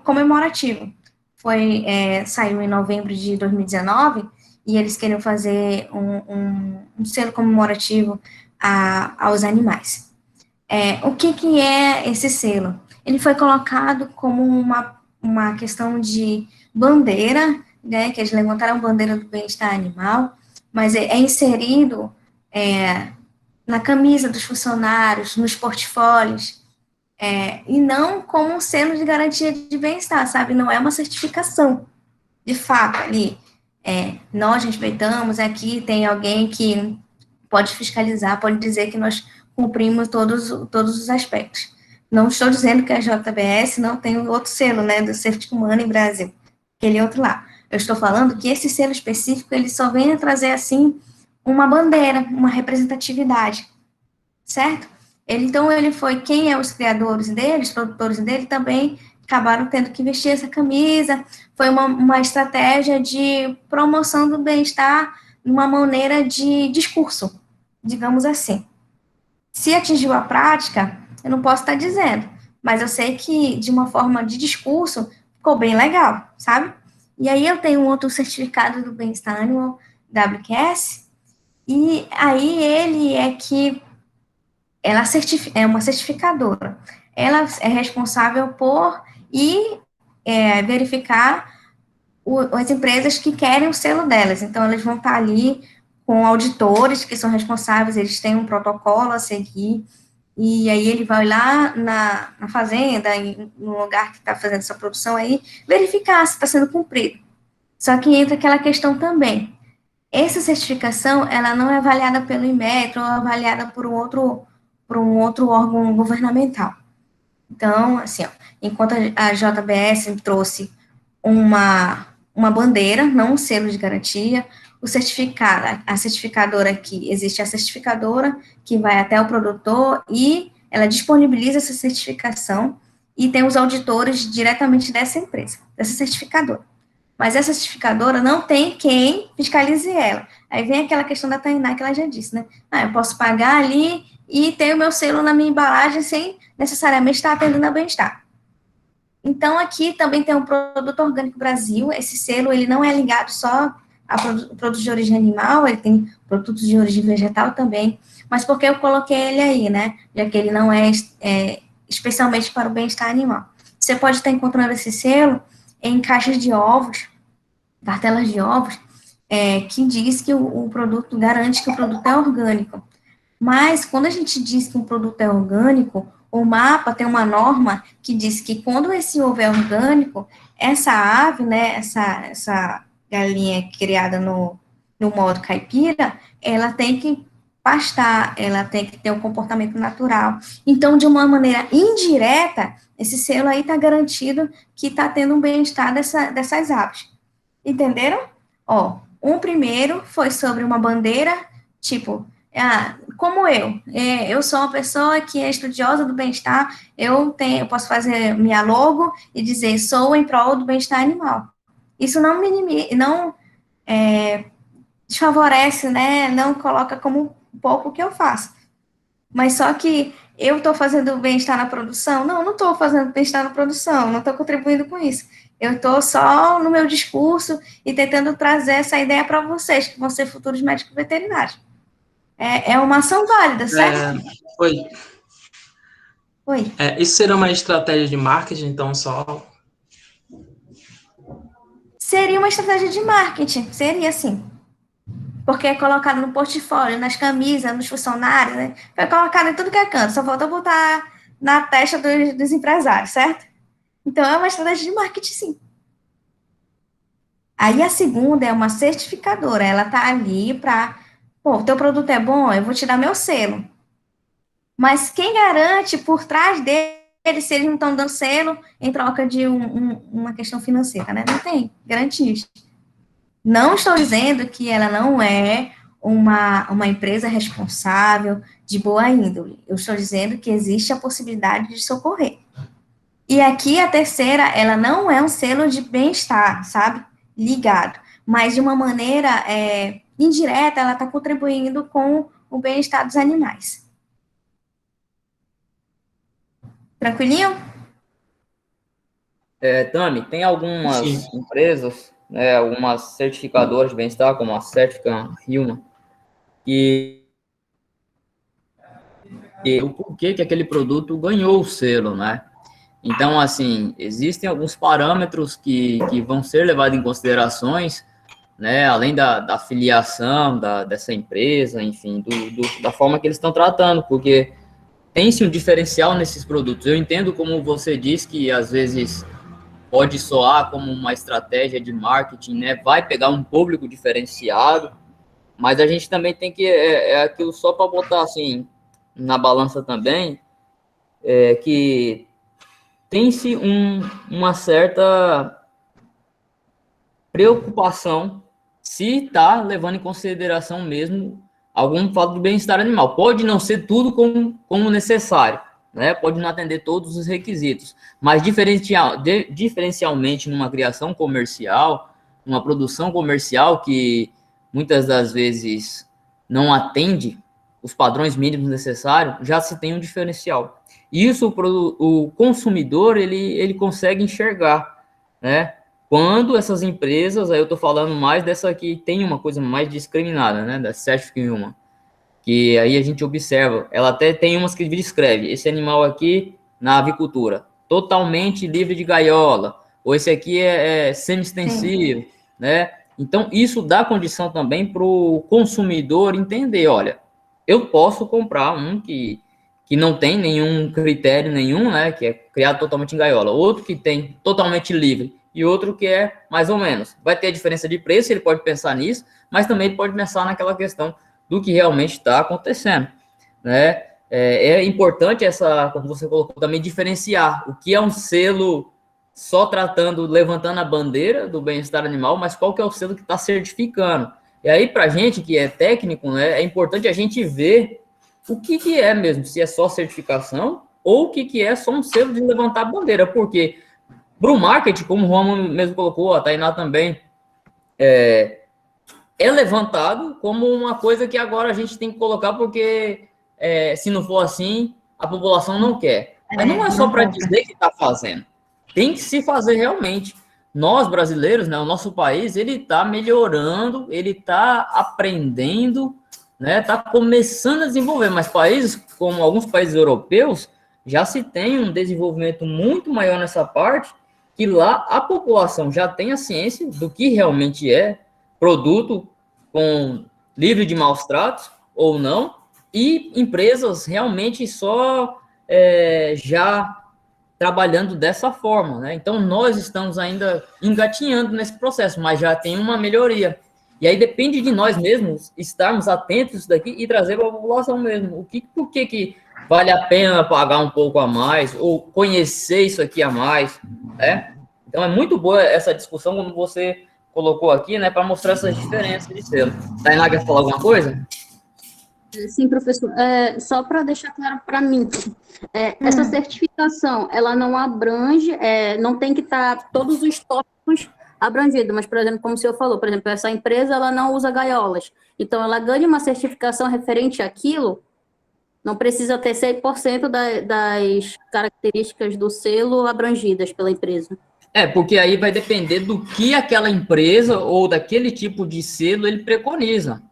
comemorativo. Saiu em novembro de 2019, e eles queriam fazer um selo comemorativo aos animais. O que é esse selo? Ele foi colocado como uma questão de bandeira, né, que eles levantaram a bandeira do bem-estar animal, mas é inserido na camisa dos funcionários, nos portfólios, e não como um selo de garantia de bem-estar, sabe? Não é uma certificação, de fato, ali. Nós respeitamos, aqui tem alguém que pode fiscalizar, pode dizer que nós cumprimos todos os aspectos. Não estou dizendo que a JBS não tem o outro selo, né, do Safety Humano em Brasil, aquele outro lá. Eu estou falando que esse selo específico, ele só vem a trazer, assim, uma bandeira, uma representatividade, certo? Então, ele foi, quem é os criadores dele, os produtores dele, também acabaram tendo que vestir essa camisa, foi uma estratégia de promoção do bem-estar, uma maneira de discurso, digamos assim. Se atingiu a prática, eu não posso estar dizendo, mas eu sei que, de uma forma de discurso, ficou bem legal, sabe? E aí eu tenho um outro certificado do Bem-Estar Animal, WQS, e aí ele ela é uma certificadora. Ela é responsável por verificar as empresas que querem o selo delas. Então, elas vão estar ali com auditores que são responsáveis, eles têm um protocolo a seguir, e aí ele vai lá na fazenda, no lugar que está fazendo essa produção aí, verificar se está sendo cumprido. Só que entra aquela questão também. Essa certificação, ela não é avaliada pelo Inmetro, ou avaliada por um outro órgão governamental. Então, assim, ó, enquanto a JBS trouxe uma bandeira, não um selo de garantia, a certificadora aqui, existe a certificadora que vai até o produtor e ela disponibiliza essa certificação e tem os auditores diretamente dessa empresa, dessa certificadora. Mas essa certificadora não tem quem fiscalize ela. Aí vem aquela questão da Tainá que ela já disse, né? Eu posso pagar ali e ter o meu selo na minha embalagem sem necessariamente estar atendendo a bem-estar. Então, aqui também tem o Produto Orgânico Brasil. Esse selo, ele não é ligado só a produtos de origem animal, ele tem produtos de origem vegetal também. Mas por que eu coloquei ele aí, né? Já que ele não é especialmente para o bem-estar animal. Você pode estar encontrando esse selo em caixas de ovos, cartelas de ovos, que diz que o produto garante que o produto é orgânico. Mas, quando a gente diz que um produto é orgânico, o mapa tem uma norma que diz que quando esse ovo é orgânico, essa ave, né, essa galinha criada no modo caipira, ela tem que pastar, ela tem que ter um comportamento natural. Então, de uma maneira indireta, esse selo aí está garantido que está tendo um bem-estar dessas aves. Entenderam? Um primeiro foi sobre uma bandeira, tipo, como eu sou uma pessoa que é estudiosa do bem-estar, eu posso fazer minha logo e dizer, sou em prol do bem-estar animal. Isso não desfavorece, né, não coloca como pouco o que eu faço. Mas só que eu estou fazendo bem-estar na produção? Não estou fazendo bem-estar na produção, não estou contribuindo com isso. Eu estou só no meu discurso e tentando trazer essa ideia para vocês, que vão ser futuros médicos veterinários. É uma ação válida, certo? Oi. Oi. Isso seria uma estratégia de marketing, então, só? Seria uma estratégia de marketing, seria sim. Porque é colocado no portfólio, nas camisas, nos funcionários, né? Foi colocado em tudo que é canto, só falta botar na testa dos empresários, certo? Então, é uma estratégia de marketing, sim. Aí, a segunda é uma certificadora. Ela tá ali para, o teu produto é bom, eu vou te dar meu selo. Mas quem garante por trás deles se eles não estão dando selo em troca de uma questão financeira, né? Não tem garantias. Não estou dizendo que ela não é uma empresa responsável, de boa índole. Eu estou dizendo que existe a possibilidade de socorrer. E aqui a terceira, ela não é um selo de bem-estar, sabe? Ligado. Mas de uma maneira indireta, ela está contribuindo com o bem-estar dos animais. Tranquilinho? Tami, tem algumas Sim. empresas, né, algumas certificadoras de bem-estar, como a Certifica Human, e o porquê que aquele produto ganhou o selo, né? Então, assim, existem alguns parâmetros que vão ser levados em considerações, né, além da filiação dessa empresa, enfim, da forma que eles estão tratando, porque tem-se um diferencial nesses produtos. Eu entendo, como você diz, que às vezes pode soar como uma estratégia de marketing, né, vai pegar um público diferenciado, mas a gente também tem que, aquilo só para botar, assim, na balança também, que tem-se uma certa preocupação se está levando em consideração mesmo algum fato de bem-estar animal. Pode não ser tudo como necessário, né? Pode não atender todos os requisitos, mas diferencialmente numa criação comercial, uma produção comercial que muitas das vezes não atende os padrões mínimos necessários, já se tem um diferencial. Isso o consumidor ele consegue enxergar, né? Quando essas empresas, aí eu estou falando mais dessa que tem uma coisa mais discriminada, né? Da Certific Human, que aí a gente observa, ela até tem umas que descreve esse animal aqui na avicultura, totalmente livre de gaiola, ou esse aqui é semi-extensivo, né? Então, isso dá condição também para o consumidor entender, olha, eu posso comprar um que não tem nenhum critério nenhum, né? Que é criado totalmente em gaiola, outro que tem totalmente livre, e outro que é mais ou menos. Vai ter a diferença de preço, ele pode pensar nisso, mas também ele pode pensar naquela questão do que realmente está acontecendo, né? É importante como você colocou, também diferenciar o que é um selo só levantando a bandeira do bem-estar animal, mas qual que é o selo que está certificando. E aí, para a gente que é técnico, né, é importante a gente ver o que é mesmo, se é só certificação ou o que é só um selo de levantar a bandeira, porque para o marketing, como o Romulo mesmo colocou, a Tainá também, é levantado como uma coisa que agora a gente tem que colocar porque se não for assim, a população não quer. Mas não é só para dizer que está fazendo. Tem que se fazer realmente. Nós, brasileiros, né, o nosso país, ele está melhorando, ele está aprendendo, né, está começando a desenvolver. Mas países, como alguns países europeus, já se tem um desenvolvimento muito maior nessa parte, que lá a população já tem a ciência do que realmente é produto livre de maus tratos ou não, e empresas realmente só já trabalhando dessa forma, né? Então, nós estamos ainda engatinhando nesse processo, mas já tem uma melhoria. E aí depende de nós mesmos estarmos atentos a isso daqui e trazer para a população mesmo. Por que vale a pena pagar um pouco a mais ou conhecer isso aqui a mais, né? Então, é muito boa essa discussão como você colocou aqui, né, para mostrar essas diferenças de selo. Tainá, quer falar alguma coisa? Sim, professor. Só para deixar claro para mim, essa certificação, ela não abrange, não tem que estar todos os tópicos abrangidos, mas, por exemplo, como o senhor falou, por exemplo, essa empresa, ela não usa gaiolas, então ela ganha uma certificação referente àquilo, não precisa ter 100% das características do selo abrangidas pela empresa. Porque aí vai depender do que aquela empresa ou daquele tipo de selo ele preconiza.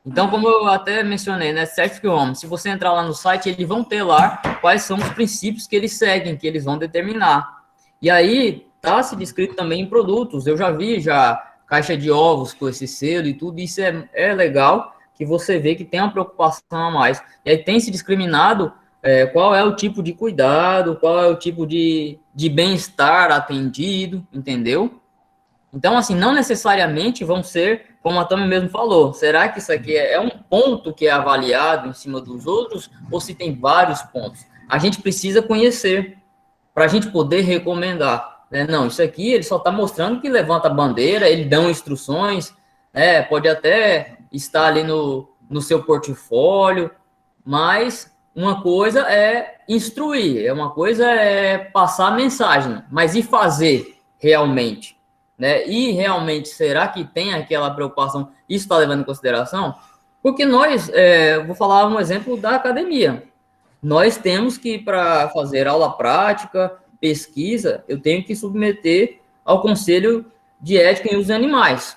Então, como eu até mencionei, né, Certific Home, se você entrar lá no site, eles vão ter lá quais são os princípios que eles seguem, que eles vão determinar. E aí, tá se descrito também em produtos. Eu já vi caixa de ovos com esse selo e tudo, isso é legal, que você vê que tem uma preocupação a mais. E aí tem se discriminado qual é o tipo de cuidado, qual é o tipo de bem-estar atendido, entendeu? Então, assim, não necessariamente vão ser, como a Tami mesmo falou, será que isso aqui é um ponto que é avaliado em cima dos outros, ou se tem vários pontos? A gente precisa conhecer, para a gente poder recomendar, né? Não, isso aqui ele só está mostrando que levanta a bandeira, ele dá instruções, pode até estar ali no seu portfólio, mas uma coisa é instruir, uma coisa é passar a mensagem, mas e fazer realmente? Né? E realmente, será que tem aquela preocupação? Isso está levando em consideração? Porque nós, vou falar um exemplo da academia. Nós temos que, para fazer aula prática, pesquisa, eu tenho que submeter ao Conselho de Ética em Usos de Animais.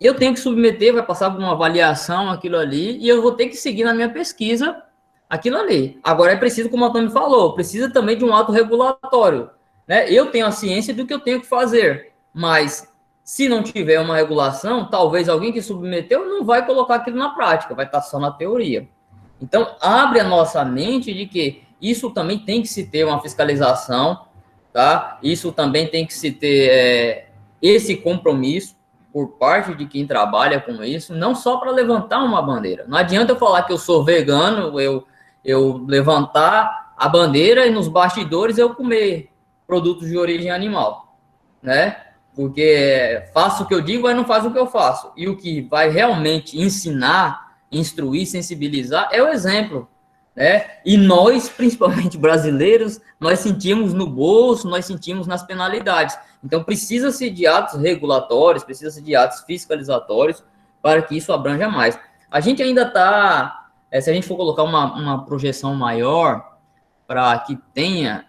Eu tenho que submeter, vai passar por uma avaliação aquilo ali, e eu vou ter que seguir na minha pesquisa aquilo ali. Agora é preciso, como o Antônio falou, precisa também de um ato regulatório. Né? Eu tenho a ciência do que eu tenho que fazer, mas se não tiver uma regulação, talvez alguém que submeteu não vai colocar aquilo na prática, vai estar só na teoria. Então, abre a nossa mente de que isso também tem que se ter uma fiscalização, tá? Isso também tem que se ter esse compromisso por parte de quem trabalha com isso, não só para levantar uma bandeira. Não adianta eu falar que eu sou vegano, eu levantar a bandeira e nos bastidores eu comer produtos de origem animal, né? Porque faço o que eu digo, mas não faço o que eu faço. E o que vai realmente ensinar, instruir, sensibilizar é o exemplo, né? E nós, principalmente brasileiros, nós sentimos no bolso, nós sentimos nas penalidades. Então, precisa-se de atos regulatórios, precisa-se de atos fiscalizatórios para que isso abranja mais. A gente ainda está, se a gente for colocar uma projeção maior para que tenha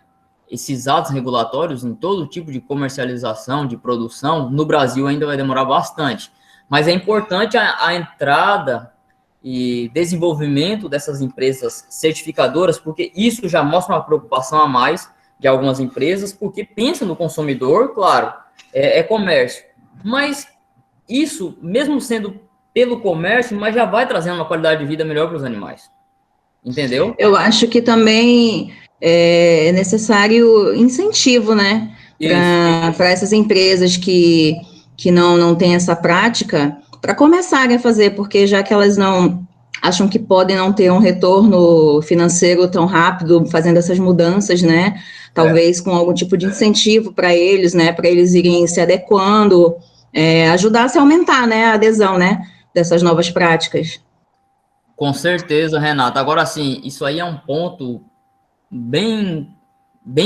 esses atos regulatórios em todo tipo de comercialização, de produção, no Brasil ainda vai demorar bastante. Mas é importante a entrada e desenvolvimento dessas empresas certificadoras, porque isso já mostra uma preocupação a mais de algumas empresas, porque pensa no consumidor, claro, é comércio. Mas isso, mesmo sendo pelo comércio, mas já vai trazendo uma qualidade de vida melhor para os animais. Entendeu? Eu acho que também é necessário incentivo, né, para essas empresas que não têm essa prática, para começarem a fazer, porque já que elas não acham que podem não ter um retorno financeiro tão rápido, fazendo essas mudanças, né, talvez com algum tipo de incentivo para eles, né, para eles irem se adequando, ajudar a aumentar, né, a adesão, né, dessas novas práticas. Com certeza, Renata. Agora, sim, isso aí é um ponto bem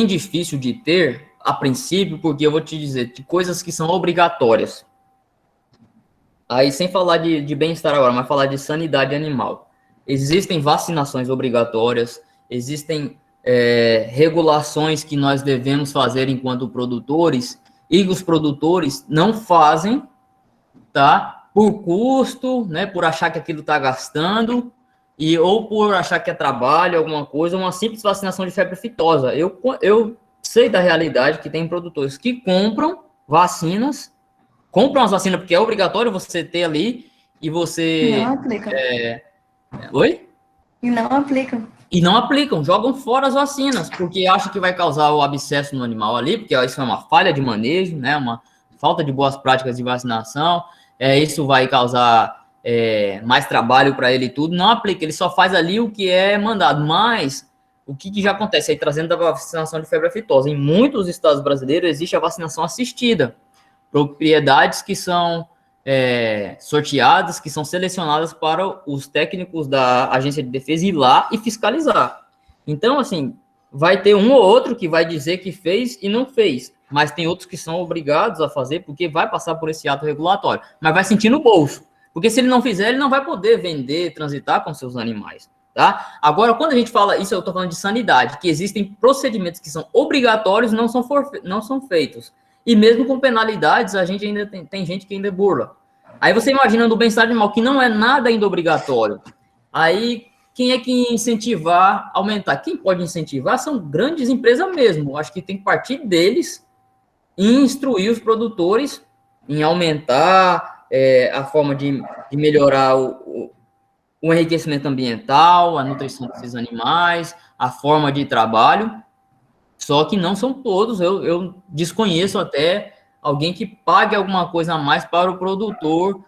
difícil de ter, a princípio, porque eu vou te dizer, de coisas que são obrigatórias. Aí, sem falar de bem-estar agora, mas falar de sanidade animal. Existem vacinações obrigatórias, existem regulações que nós devemos fazer enquanto produtores, e os produtores não fazem, tá? Por custo, né, por achar que aquilo está gastando, ou por achar que é trabalho, alguma coisa, uma simples vacinação de febre aftosa. Eu sei da realidade que tem produtores que compram vacinas, compram as vacinas porque é obrigatório você ter ali, e você... Não aplicam. Oi? E não aplicam. E não aplicam, jogam fora as vacinas, porque acham que vai causar o abscesso no animal ali, porque isso é uma falha de manejo, né, uma falta de boas práticas de vacinação, isso vai causar mais trabalho para ele e tudo, não aplica, ele só faz ali o que é mandado. Mas o que já acontece aí, trazendo da vacinação de febre aftosa? Em muitos estados brasileiros existe a vacinação assistida, propriedades que são sorteadas, que são selecionadas para os técnicos da Agência de Defesa ir lá e fiscalizar. Então, assim, vai ter um ou outro que vai dizer que fez e não fez, mas tem outros que são obrigados a fazer porque vai passar por esse ato regulatório, mas vai sentir no bolso, porque se ele não fizer, ele não vai poder vender, transitar com seus animais, tá? Agora, quando a gente fala isso, eu estou falando de sanidade, que existem procedimentos que são obrigatórios e não são feitos, e mesmo com penalidades, a gente ainda tem gente que ainda burla. Aí você imagina do bem-estar animal, que não é nada ainda obrigatório, aí quem é que incentivar, aumentar? Quem pode incentivar são grandes empresas mesmo, acho que tem que partir deles, e instruir os produtores em aumentar a forma de melhorar o enriquecimento ambiental, a nutrição desses animais, a forma de trabalho, só que não são todos, eu desconheço até alguém que pague alguma coisa a mais para o produtor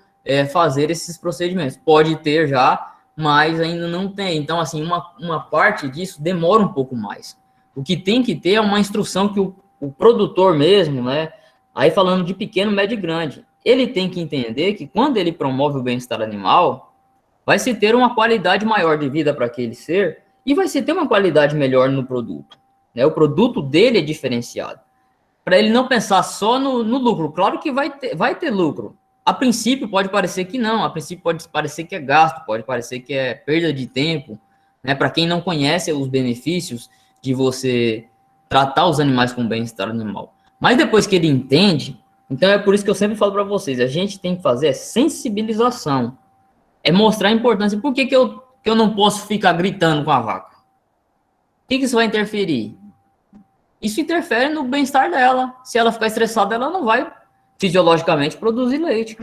fazer esses procedimentos. Pode ter já, mas ainda não tem. Então, assim, uma parte disso demora um pouco mais. O que tem que ter é uma instrução que o produtor mesmo, né? Aí falando de pequeno, médio e grande, ele tem que entender que quando ele promove o bem-estar animal, vai se ter uma qualidade maior de vida para aquele ser e vai se ter uma qualidade melhor no produto, né? O produto dele é diferenciado. Para ele não pensar só no lucro. Claro que vai ter lucro. A princípio pode parecer que não, a princípio pode parecer que é gasto, pode parecer que é perda de tempo, né? Para quem não conhece os benefícios de você tratar os animais com bem-estar animal. Mas depois que ele entende, então é por isso que eu sempre falo para vocês, a gente tem que fazer sensibilização, é mostrar a importância. Por que eu não posso ficar gritando com a vaca? O que isso vai interferir? Isso interfere no bem-estar dela. Se ela ficar estressada, ela não vai fisiologicamente produzir leite.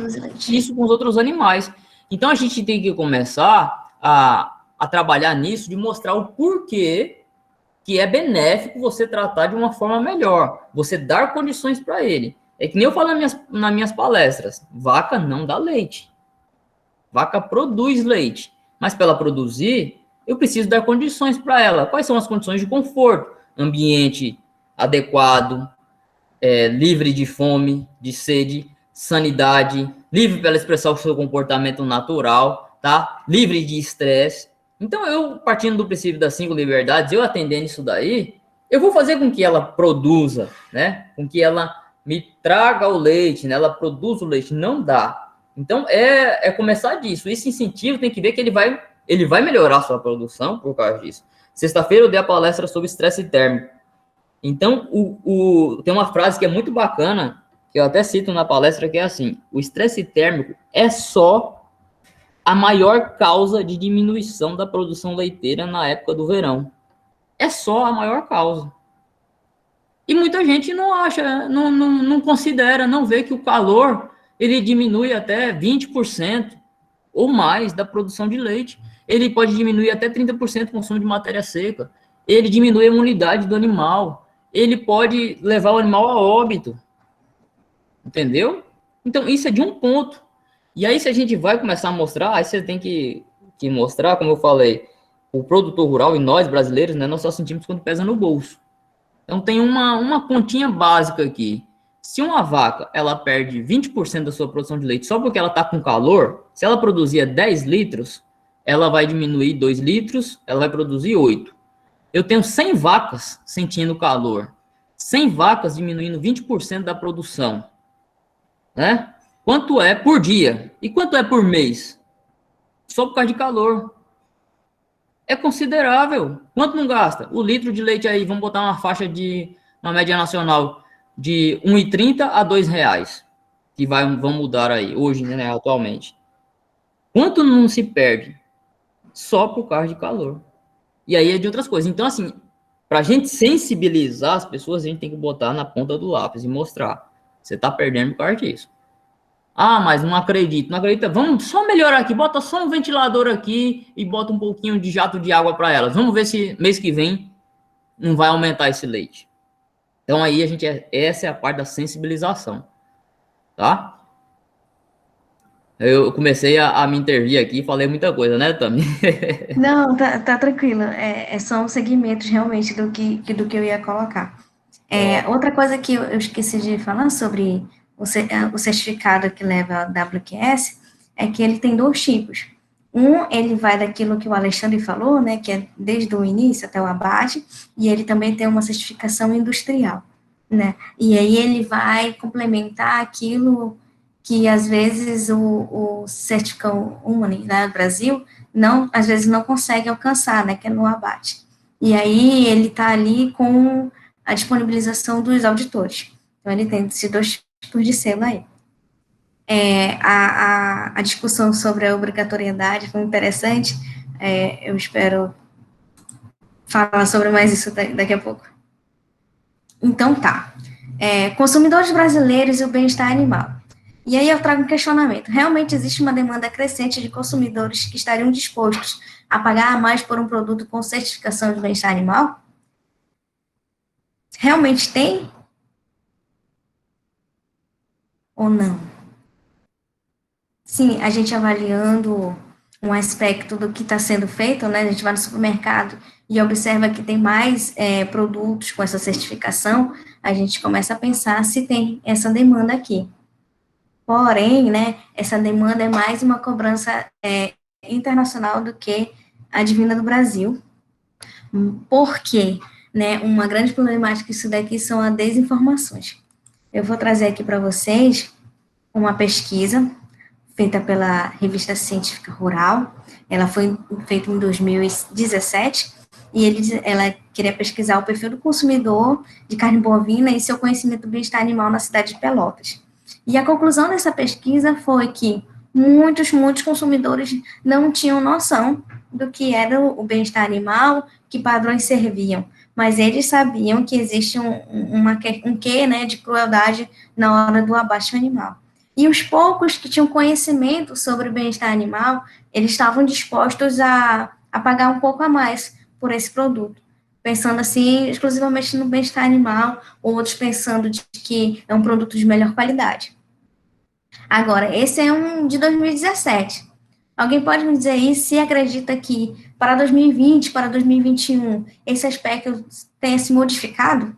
Isso com os outros animais. Então a gente tem que começar a trabalhar nisso, de mostrar o porquê que é benéfico você tratar de uma forma melhor, você dar condições para ele. É que nem eu falo nas minhas palestras, vaca não dá leite. Vaca produz leite, mas para ela produzir, eu preciso dar condições para ela. Quais são as condições de conforto? Ambiente adequado, livre de fome, de sede, sanidade, livre para ela expressar o seu comportamento natural, tá? Livre de estresse. Então, eu, partindo do princípio das 5 liberdades, eu atendendo isso daí, eu vou fazer com que ela produza, né? Com que ela me traga o leite, né? Ela produza o leite. Não dá. Então, é começar disso. Esse incentivo tem que ver que ele vai melhorar a sua produção por causa disso. Sexta-feira eu dei a palestra sobre estresse térmico. Então, tem uma frase que é muito bacana, que eu até cito na palestra, que é assim: o estresse térmico é só a maior causa de diminuição da produção leiteira na época do verão. É só a maior causa. E muita gente não acha, não considera, não vê que o calor, ele diminui até 20% ou mais da produção de leite. Ele pode diminuir até 30% o consumo de matéria seca. Ele diminui a imunidade do animal. Ele pode levar o animal a óbito. Entendeu? Então, isso é de um ponto. E aí, se a gente vai começar a mostrar, aí você tem que mostrar, como eu falei, o produtor rural e nós, brasileiros, né, nós só sentimos quando pesa no bolso. Então, tem uma continha básica aqui. Se uma vaca, ela perde 20% da sua produção de leite só porque ela está com calor, se ela produzia 10 litros, ela vai diminuir 2 litros, ela vai produzir 8. Eu tenho 100 vacas sentindo calor. 100 vacas diminuindo 20% da produção. Né? Quanto é por dia? E quanto é por mês? Só por causa de calor. É considerável. Quanto não gasta? O litro de leite aí, vamos botar uma faixa uma média nacional de R$ 1,30 a R$ 2,00, que vão mudar aí, hoje, né, atualmente. Quanto não se perde? Só por causa de calor. E aí é de outras coisas. Então, assim, para a gente sensibilizar as pessoas, a gente tem que botar na ponta do lápis e mostrar. Você está perdendo por causa disso. Ah, mas não acredito, não acredita. Vamos só melhorar aqui, bota só um ventilador aqui e bota um pouquinho de jato de água para elas. Vamos ver se mês que vem não vai aumentar esse leite. Então aí essa é a parte da sensibilização, tá? Eu comecei a me intervir aqui, falei muita coisa, né, Tami? Não, tá tranquilo. São segmentos realmente do que eu ia colocar. Outra coisa que eu esqueci de falar sobre o certificado que leva a WQS é que ele tem 2 tipos. Ele vai daquilo que o Alexandre falou, né, que é desde o início até o abate, e ele também tem uma certificação industrial, né, e aí ele vai complementar aquilo que, às vezes, o Certificado Humane, né, no Brasil, às vezes não consegue alcançar, né, que é no abate. E aí ele está ali com a disponibilização dos auditores. Então, ele tem esses 2 tipos de selo aí. A discussão sobre a obrigatoriedade foi interessante. Eu espero falar sobre mais isso daqui a pouco. Então, tá. Consumidores brasileiros e o bem-estar animal. E aí eu trago um questionamento. Realmente existe uma demanda crescente de consumidores que estariam dispostos a pagar mais por um produto com certificação de bem-estar animal? Realmente tem? Ou não? Sim, a gente avaliando um aspecto do que está sendo feito, né? A gente vai no supermercado e observa que tem mais produtos com essa certificação, a gente começa a pensar se tem essa demanda aqui. Porém, né, essa demanda é mais uma cobrança internacional do que a Divina do Brasil. Por quê? Né, uma grande problemática isso daqui são as desinformações. Eu vou trazer aqui para vocês uma pesquisa feita pela Revista Científica Rural. Ela foi feita em 2017 e ela queria pesquisar o perfil do consumidor de carne bovina e seu conhecimento do bem-estar animal na cidade de Pelotas. E a conclusão dessa pesquisa foi que muitos consumidores não tinham noção do que era o bem-estar animal, que padrões serviam, mas eles sabiam que existe um quê, né, de crueldade na hora do abate animal. E os poucos que tinham conhecimento sobre o bem-estar animal, eles estavam dispostos a pagar um pouco a mais por esse produto, pensando assim exclusivamente no bem-estar animal, ou outros pensando que é um produto de melhor qualidade. Agora, esse é um de 2017. Alguém pode me dizer aí se acredita que para 2020, para 2021, esse aspecto tenha se modificado?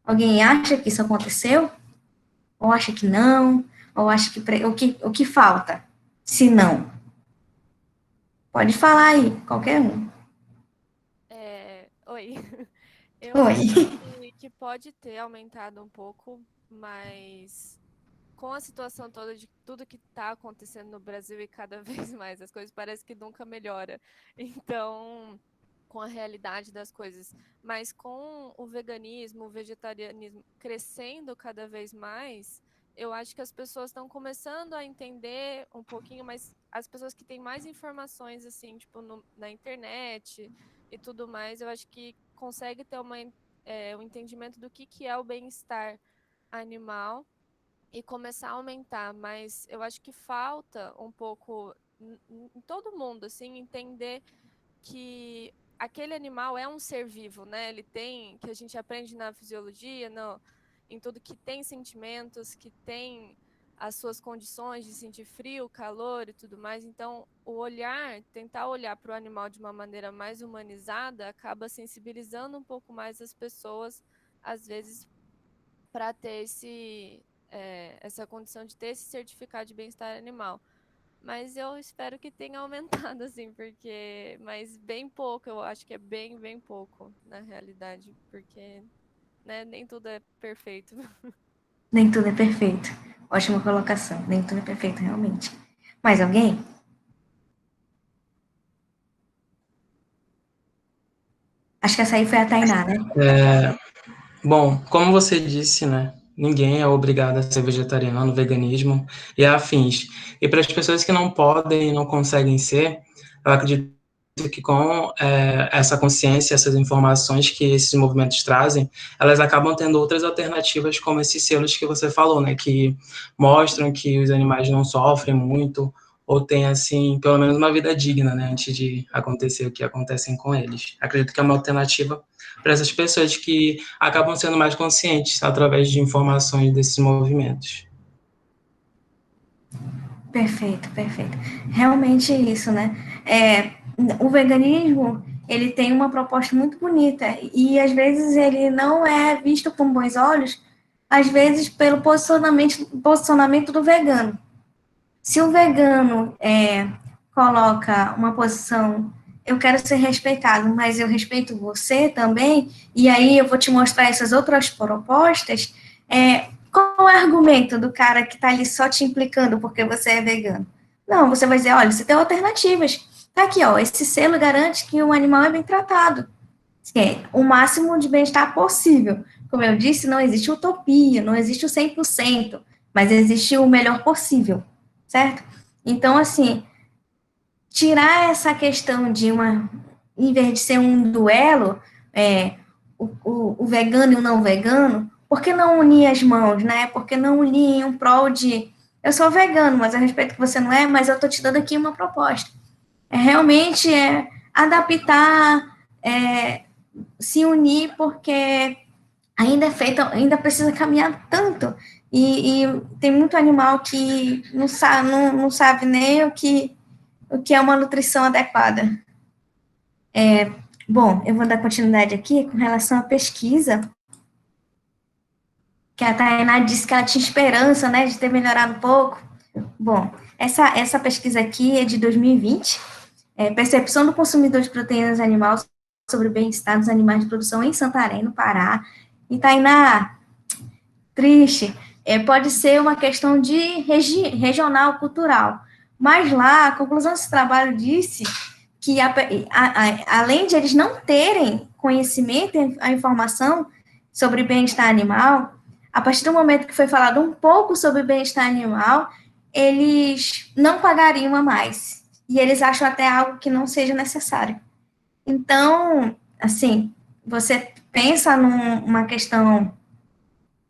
Alguém acha que isso aconteceu? Ou acha que não? Ou acha que o que falta? Se não, pode falar aí, qualquer um. Oi. Eu Oi. acho que pode ter aumentado um pouco, mas com a situação toda de tudo que está acontecendo no Brasil e cada vez mais, as coisas parecem que nunca melhora. Então, com a realidade das coisas, mas com o veganismo, o vegetarianismo crescendo cada vez mais, eu acho que as pessoas estão começando a entender um pouquinho, mas as pessoas que têm mais informações, assim, tipo, na internet e tudo mais, eu acho que consegue ter um entendimento do que é o bem-estar animal e começar a aumentar, mas eu acho que falta um pouco em todo mundo, assim, entender que aquele animal é um ser vivo, né? Ele tem, que a gente aprende na fisiologia, em tudo que tem sentimentos, que tem as suas condições de sentir frio, calor e tudo mais. Então, tentar olhar para o animal de uma maneira mais humanizada, acaba sensibilizando um pouco mais as pessoas, às vezes, para ter essa condição de ter esse certificado de bem-estar animal. Mas eu espero que tenha aumentado, assim, mas bem pouco, eu acho que é bem, bem pouco, na realidade, porque, né, nem tudo é perfeito. Nem tudo é perfeito. Ótima colocação. Nem tudo é perfeito, realmente. Mais alguém? Acho que essa aí foi a Tainá, né? Bom, como você disse, né? Ninguém é obrigado a ser vegetariano, veganismo e afins. E para as pessoas que não podem e não conseguem ser, eu acredito que com essa consciência, essas informações que esses movimentos trazem, elas acabam tendo outras alternativas, como esses selos que você falou, né? Que mostram que os animais não sofrem muito ou têm, assim, pelo menos uma vida digna, né? Antes de acontecer o que acontecem com eles. Acredito que é uma alternativa para essas pessoas que acabam sendo mais conscientes através de informações desses movimentos. Perfeito, perfeito. Realmente é isso, né? O veganismo, ele tem uma proposta muito bonita e, às vezes, ele não é visto com bons olhos, às vezes, pelo posicionamento do vegano. Se o vegano coloca uma posição, eu quero ser respeitado, mas eu respeito você também, e aí eu vou te mostrar essas outras propostas, qual é o argumento do cara que está ali só te implicando porque você é vegano? Não, você vai dizer, olha, você tem alternativas. Tá aqui, ó, esse selo garante que o animal é bem tratado. O máximo de bem-estar possível. Como eu disse, não existe utopia, não existe o 100%, mas existe o melhor possível, certo? Então, assim, tirar essa questão em vez de ser um duelo, o vegano e o não vegano, por que não unir as mãos, né? Por que não unir em um prol de, eu sou vegano, mas eu respeito que você não é, mas eu tô te dando aqui uma proposta. Realmente adaptar, se unir, porque ainda precisa caminhar tanto, e tem muito animal que não sabe nem o que é uma nutrição adequada. Bom, eu vou dar continuidade aqui com relação à pesquisa, que a Tainá disse que ela tinha esperança, né, de ter melhorado um pouco. Bom, Essa pesquisa aqui é de 2020, percepção do consumidor de proteínas animais sobre o bem-estar dos animais de produção em Santarém, no Pará. E Tainá, triste, pode ser uma questão de regional, cultural. Mas lá, a conclusão desse trabalho disse que, além de eles não terem conhecimento, a informação sobre bem-estar animal, a partir do momento que foi falado um pouco sobre bem-estar animal, eles não pagariam a mais. E eles acham até algo que não seja necessário. Então, assim, você pensa numa questão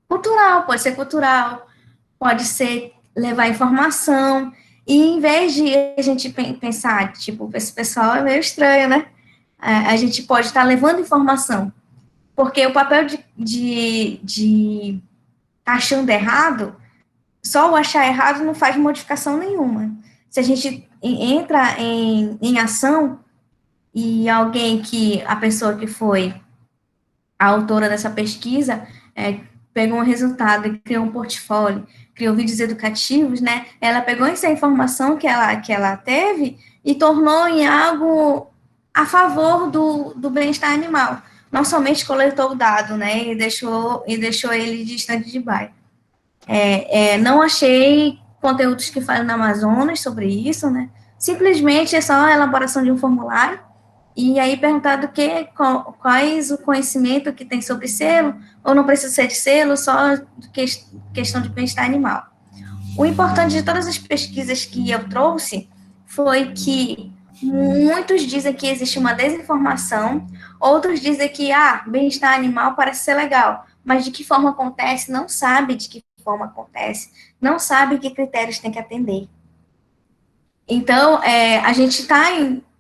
cultural, pode ser levar informação, e em vez de a gente pensar, tipo, esse pessoal é meio estranho, né? A gente pode estar levando informação, porque o papel de achando errado, só o achar errado não faz modificação nenhuma. Se a gente entra em ação, e a pessoa que foi a autora dessa pesquisa, pegou um resultado e criou um portfólio, criou vídeos educativos, né? Ela pegou essa informação que ela teve e tornou em algo a favor do bem-estar animal. Não somente coletou o dado, né? E deixou ele distante de bairro. Não achei conteúdos que falam na Amazonas sobre isso, né? Simplesmente é só a elaboração de um formulário, e aí perguntar quais o conhecimento que tem sobre selo, ou não precisa ser de selo, só questão de bem-estar animal. O importante de todas as pesquisas que eu trouxe foi que muitos dizem que existe uma desinformação, outros dizem que, bem-estar animal parece ser legal, mas de que forma acontece, não sabe de que forma acontece, não sabe que critérios tem que atender. Então, a gente está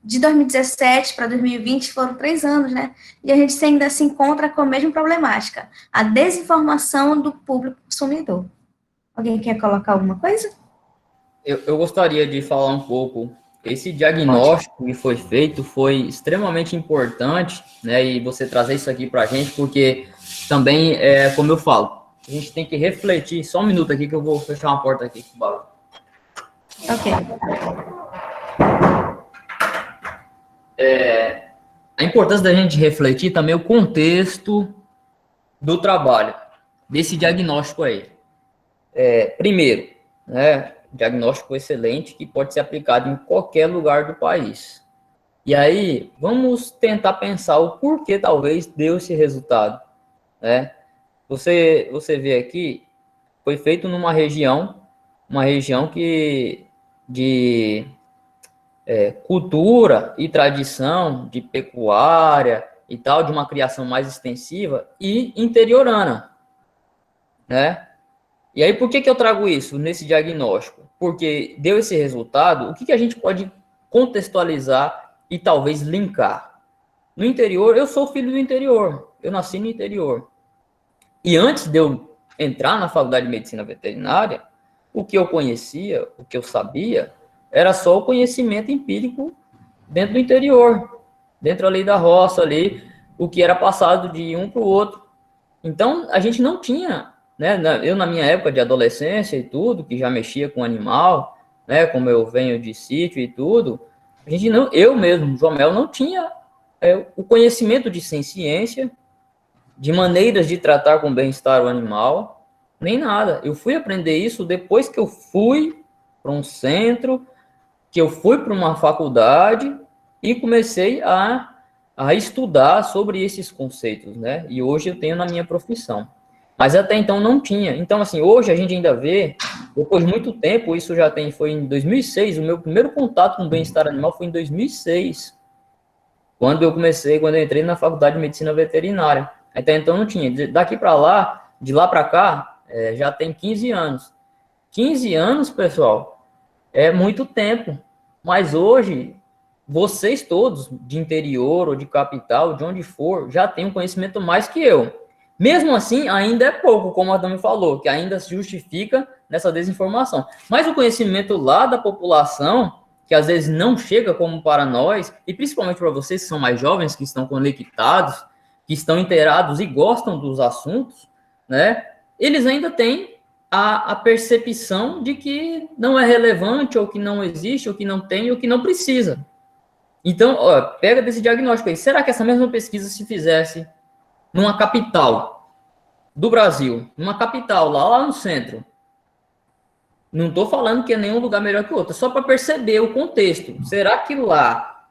de 2017 para 2020, foram 3 anos, né? E a gente ainda se encontra com a mesma problemática, a desinformação do público consumidor. Alguém quer colocar alguma coisa? Eu gostaria de falar um pouco. Esse diagnóstico que foi feito foi extremamente importante, né? E você trazer isso aqui para a gente, porque também, como eu falo, a gente tem que refletir. Só um minuto aqui que eu vou fechar uma porta aqui. Ok. A importância da gente refletir também o contexto do trabalho, desse diagnóstico aí. Primeiro, né, diagnóstico excelente que pode ser aplicado em qualquer lugar do país. E aí, vamos tentar pensar o porquê talvez deu esse resultado, né? Você vê aqui, foi feito numa região que de cultura e tradição, de pecuária e tal, de uma criação mais extensiva e interiorana, né? E aí, por que eu trago isso nesse diagnóstico? Porque deu esse resultado, o que a gente pode contextualizar e talvez linkar? No interior, eu sou filho do interior, eu nasci no interior. E antes de eu entrar na faculdade de medicina veterinária, o que eu conhecia, o que eu sabia, era só o conhecimento empírico dentro do interior, dentro ali da roça, ali, o que era passado de um para o outro. Então, a gente não tinha, né? Eu, na minha época de adolescência e tudo, que já mexia com animal, né? Como eu venho de sítio e tudo, a gente não, eu mesmo, João Mel, não tinha o conhecimento de ciência, de maneiras de tratar com bem-estar o animal, nem nada. Eu fui aprender isso depois que eu fui para um centro, que eu fui para uma faculdade e comecei a estudar sobre esses conceitos, né? E hoje eu tenho na minha profissão. Mas até então não tinha. Então, assim, hoje a gente ainda vê, depois de muito tempo, isso já foi em 2006, o meu primeiro contato com o bem-estar animal foi em 2006, quando eu entrei na faculdade de medicina veterinária. Até então não tinha. Daqui para lá, de lá para cá, já tem 15 anos. 15 anos, pessoal, é muito tempo. Mas hoje, vocês todos, de interior ou de capital, de onde for, já têm um conhecimento mais que eu. Mesmo assim, ainda é pouco, como a Dami falou, que ainda se justifica nessa desinformação. Mas o conhecimento lá da população, que às vezes não chega como para nós, e principalmente para vocês que são mais jovens, que estão conectados, que estão inteirados e gostam dos assuntos, né? Eles ainda têm a percepção de que não é relevante, ou que não existe, ou que não tem, ou que não precisa. Então, ó, pega desse diagnóstico aí. Será que essa mesma pesquisa se fizesse numa capital do Brasil, numa capital lá no centro? Não estou falando que é nenhum lugar melhor que o outro, só para perceber o contexto. Será que lá...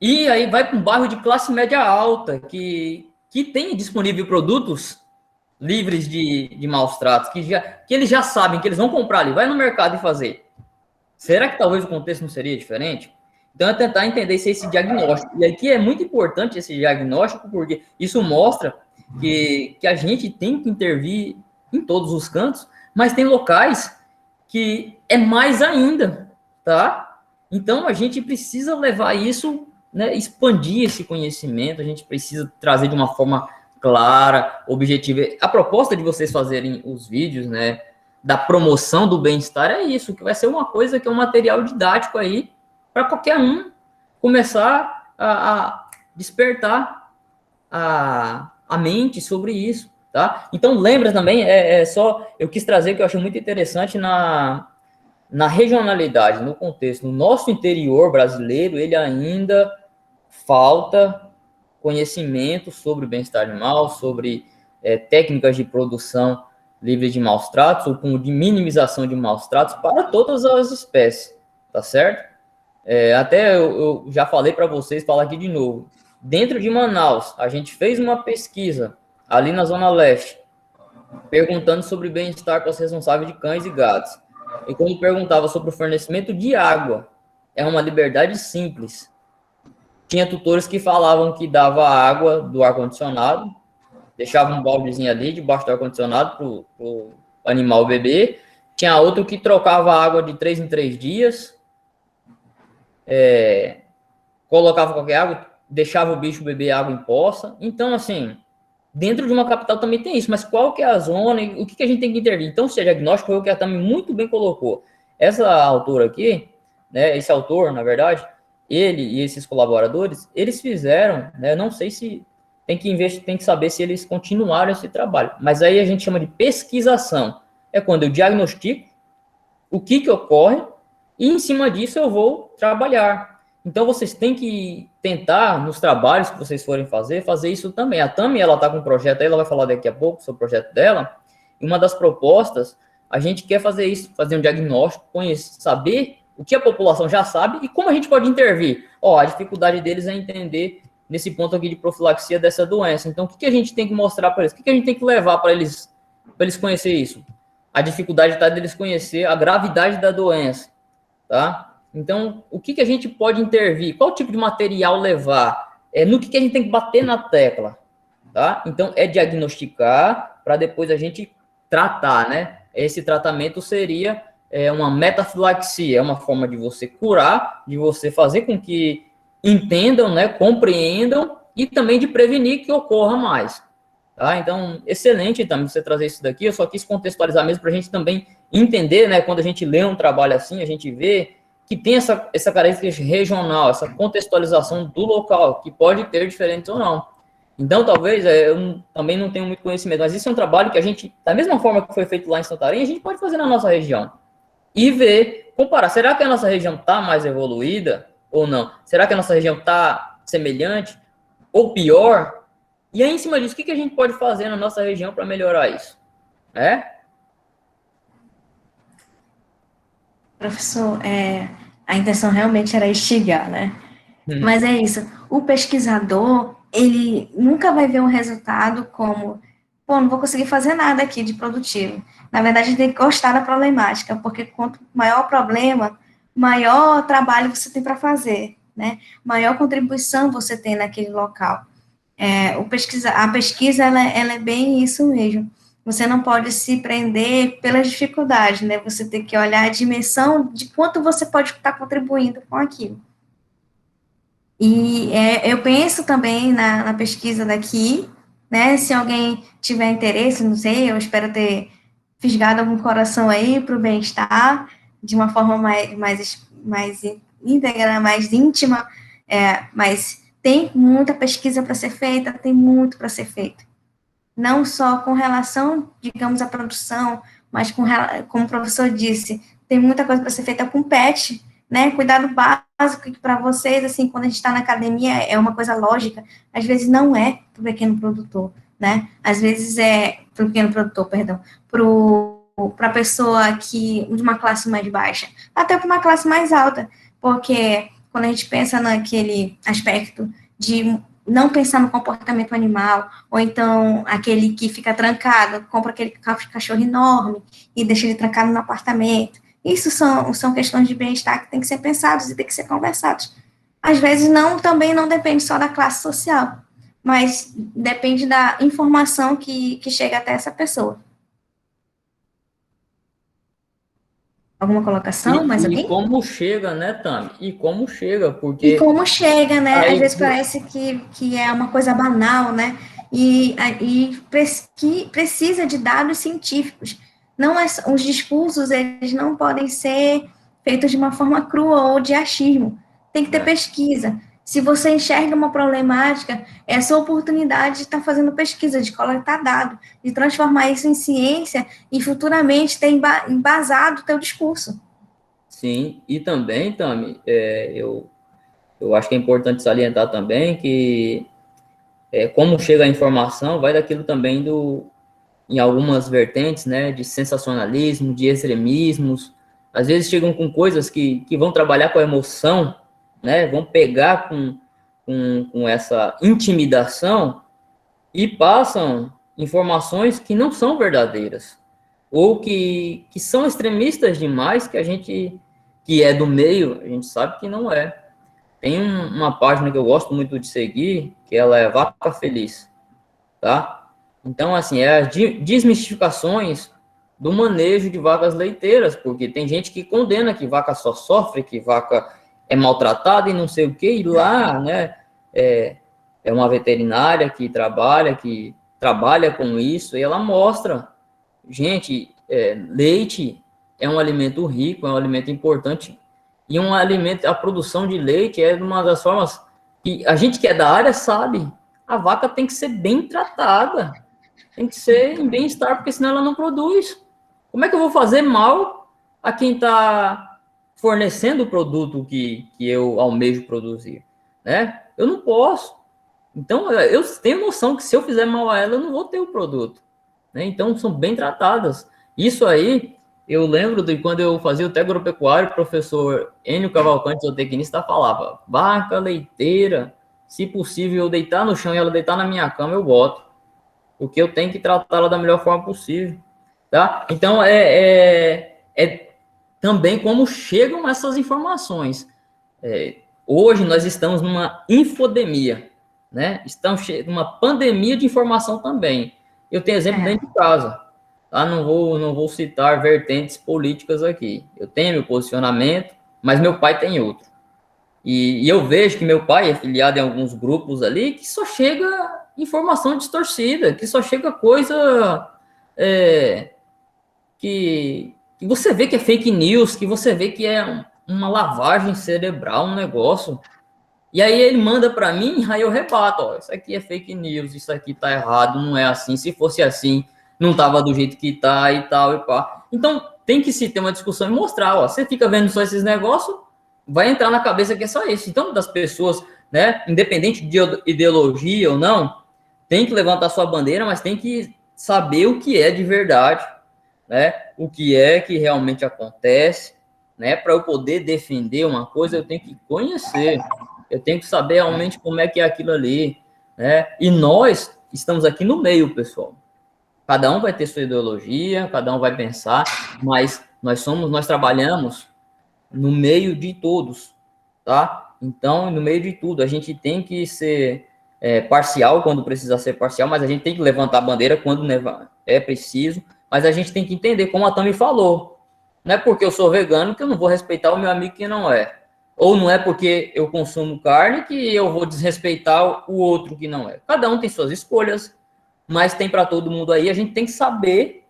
E aí vai para um bairro de classe média alta, que tem disponível produtos livres de maus tratos, que eles já sabem que eles vão comprar ali, vai no mercado e fazer. Será que talvez o contexto não seria diferente? Então, é tentar entender esse diagnóstico. E aqui é muito importante esse diagnóstico, porque isso mostra que a gente tem que intervir em todos os cantos, mas tem locais que é mais ainda, tá? Então, a gente precisa levar isso, né, expandir esse conhecimento, a gente precisa trazer de uma forma clara, objetiva. A proposta de vocês fazerem os vídeos, né, da promoção do bem-estar é isso, que vai ser uma coisa que é um material didático aí para qualquer um começar a despertar a mente sobre isso, tá? Então, lembra também, eu quis trazer que eu acho muito interessante na regionalidade, no contexto. No nosso interior brasileiro, ele ainda falta conhecimento sobre o bem-estar animal, sobre técnicas de produção livre de maus tratos, ou de minimização de maus tratos para todas as espécies, tá certo? Até eu já falei para vocês, falar aqui de novo. Dentro de Manaus, a gente fez uma pesquisa ali na Zona Leste, perguntando sobre bem-estar para os responsáveis de cães e gatos. E quando perguntava sobre o fornecimento de água, é uma liberdade simples. Tinha tutores que falavam que dava água do ar-condicionado, deixava um baldezinho ali debaixo do ar-condicionado para o animal beber. Tinha outro que trocava água de 3 em 3 dias, colocava qualquer água, deixava o bicho beber água em poça. Então, assim, dentro de uma capital também tem isso, mas qual que é a zona e o que a gente tem que intervir? Então, se é diagnóstico, foi o que a Tami muito bem colocou. Essa autora aqui, né, esse autor, na verdade, ele e esses colaboradores, eles fizeram, né, não sei se tem que saber se eles continuaram esse trabalho, mas aí a gente chama de pesquisação. É quando eu diagnostico o que ocorre e em cima disso eu vou trabalhar. Então, vocês têm que tentar, nos trabalhos que vocês forem fazer isso também. A Tami, ela está com um projeto aí, ela vai falar daqui a pouco sobre o projeto dela. E uma das propostas, a gente quer fazer isso, fazer um diagnóstico, conhecer, saber o que a população já sabe e como a gente pode intervir. A dificuldade deles é entender nesse ponto aqui de profilaxia dessa doença. Então, o que a gente tem que mostrar para eles? O que a gente tem que levar para eles conhecer isso? A dificuldade está deles conhecer a gravidade da doença, tá? Então, o que a gente pode intervir? Qual tipo de material levar? No que a gente tem que bater na tecla, tá? Então, é diagnosticar para depois a gente tratar, né? Esse tratamento seria uma metafilaxia, é uma forma de você curar, de você fazer com que entendam, né, compreendam e também de prevenir que ocorra mais, tá? Então, excelente também você trazer isso daqui. Eu só quis contextualizar mesmo para a gente também entender, né, quando a gente lê um trabalho assim, a gente vê que tem essa característica regional, essa contextualização do local, que pode ter diferentes ou não. Então, talvez, eu também não tenho muito conhecimento, mas isso é um trabalho que a gente, da mesma forma que foi feito lá em Santarém, a gente pode fazer na nossa região. E ver, comparar, será que a nossa região está mais evoluída ou não? Será que a nossa região está semelhante ou pior? E aí, em cima disso, o que a gente pode fazer na nossa região para melhorar isso? Professor, a intenção realmente era instigar, né? Mas é isso. O pesquisador, ele nunca vai ver um resultado como, não vou conseguir fazer nada aqui de produtivo. Na verdade, tem que gostar da problemática, porque quanto maior o problema, maior trabalho você tem para fazer, né? Maior contribuição você tem naquele local. A pesquisa, ela é bem isso mesmo. Você não pode se prender pelas dificuldades, né? Você tem que olhar a dimensão de quanto você pode estar contribuindo com aquilo. E eu penso também na pesquisa daqui, né? Se alguém tiver interesse, não sei, eu espero ter fisgado algum coração aí para o bem-estar, de uma forma mais íntegra, mais íntima, mas tem muita pesquisa para ser feita, tem muito para ser feito. Não só com relação, digamos, à produção mas como o professor disse, tem muita coisa para ser feita com PET, né? Cuidado básico que para vocês, assim, quando a gente está na academia, é uma coisa lógica, às vezes não é para o pequeno produtor, né? Às vezes é para o pequeno produtor, perdão, para a pessoa que de uma classe mais baixa, até para uma classe mais alta, porque quando a gente pensa naquele aspecto de não pensar no comportamento animal, ou então aquele que fica trancado, compra aquele cachorro enorme e deixa ele trancado no apartamento. Isso são questões de bem-estar que tem que ser pensados e tem que ser conversados. Às vezes também não depende só da classe social, mas depende da informação que chega até essa pessoa. Alguma colocação? Mais E alguém? como chega, né, Tami? E como chega, porque... E como chega, né? Aí, Às vezes parece que é uma coisa banal, né? Que precisa de dados científicos. Não é, os discursos, eles não podem ser feitos de uma forma crua ou de achismo. Tem que ter pesquisa. Se você enxerga uma problemática, é a sua oportunidade de estar fazendo pesquisa, de coletar dados, de transformar isso em ciência e futuramente ter embasado o teu discurso. sim, e também, Tami, eu acho que é importante salientar também que como chega a informação, vai daquilo também em algumas vertentes, né, de sensacionalismo, de extremismos, às vezes chegam com coisas que vão trabalhar com a emoção, né, vão pegar com essa intimidação e passam informações que não são verdadeiras, ou que são extremistas demais, que a gente, que é do meio, a gente sabe que não é. Tem uma página que eu gosto muito de seguir, que ela é Vaca Feliz, tá? Então, assim, é as desmistificações do manejo de vacas leiteiras, porque tem gente que condena que vaca só sofre, que vaca é maltratada e não sei o que, e lá, né, é uma veterinária que trabalha com isso, e ela mostra, gente, leite é um alimento rico, é um alimento importante, e um alimento, a produção de leite é uma das formas que a gente que é da área sabe, a vaca tem que ser bem tratada, tem que ser em bem-estar, porque senão ela não produz. Como é que eu vou fazer mal a quem está fornecendo o produto que eu almejo produzir? Né? Eu não posso. Então, eu tenho noção que se eu fizer mal a ela, eu não vou ter o produto. Né? Então, são bem tratadas. Isso aí, eu lembro de quando eu fazia o técnico agropecuário, o professor Enio Cavalcante, zootecnista, falava, vaca leiteira, se possível eu deitar no chão e ela deitar na minha cama, eu boto. Porque eu tenho que tratá-la da melhor forma possível. Tá? Então, é também como chegam essas informações. Hoje nós estamos numa infodemia, né? Estamos numa pandemia de informação também. Eu tenho exemplo dentro de casa, tá? Não vou citar vertentes políticas aqui. Eu tenho meu posicionamento, mas meu pai tem outro. E eu vejo que meu pai é filiado em alguns grupos ali que só chega informação distorcida, que só chega coisa que você vê que é fake news, que você vê que é uma lavagem cerebral, um negócio. E aí ele manda para mim, aí eu rebato, ó, isso aqui é fake news, isso aqui tá errado, não é assim, se fosse assim, não tava do jeito que tá e tal e pá. Então, tem que se ter uma discussão e mostrar, ó, você fica vendo só esses negócios, vai entrar na cabeça que é só isso. Então, das pessoas, né, independente de ideologia ou não, tem que levantar sua bandeira, mas tem que saber o que é de verdade, né, o que é que realmente acontece, né, para eu poder defender uma coisa, eu tenho que conhecer. Eu tenho que saber realmente como é que é aquilo ali, né? E nós estamos aqui no meio, pessoal. Cada um vai ter sua ideologia, cada um vai pensar, mas nós trabalhamos no meio de todos, tá? Então, no meio de tudo, a gente tem que ser parcial quando precisa ser parcial, mas a gente tem que levantar a bandeira quando é preciso, mas a gente tem que entender, como a Tami falou, não é porque eu sou vegano que eu não vou respeitar o meu amigo que não é. Ou não é porque eu consumo carne que eu vou desrespeitar o outro que não é. Cada um tem suas escolhas, mas tem para todo mundo aí. A gente tem que saber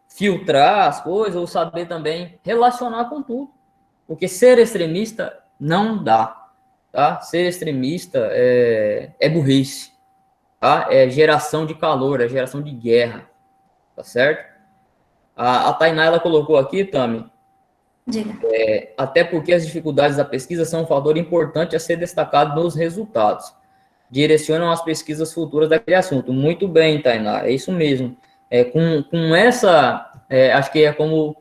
filtrar as coisas ou saber também relacionar com tudo. Porque ser extremista não dá. Tá? Ser extremista é burrice. Tá? É geração de calor, é geração de guerra. Tá certo? A Tainá, ela colocou aqui, Tami, Diga. até porque as dificuldades da pesquisa são um fator importante a ser destacado nos resultados. Direcionam as pesquisas futuras daquele assunto. Muito bem, Tainá, é isso mesmo. Com essa, acho que é como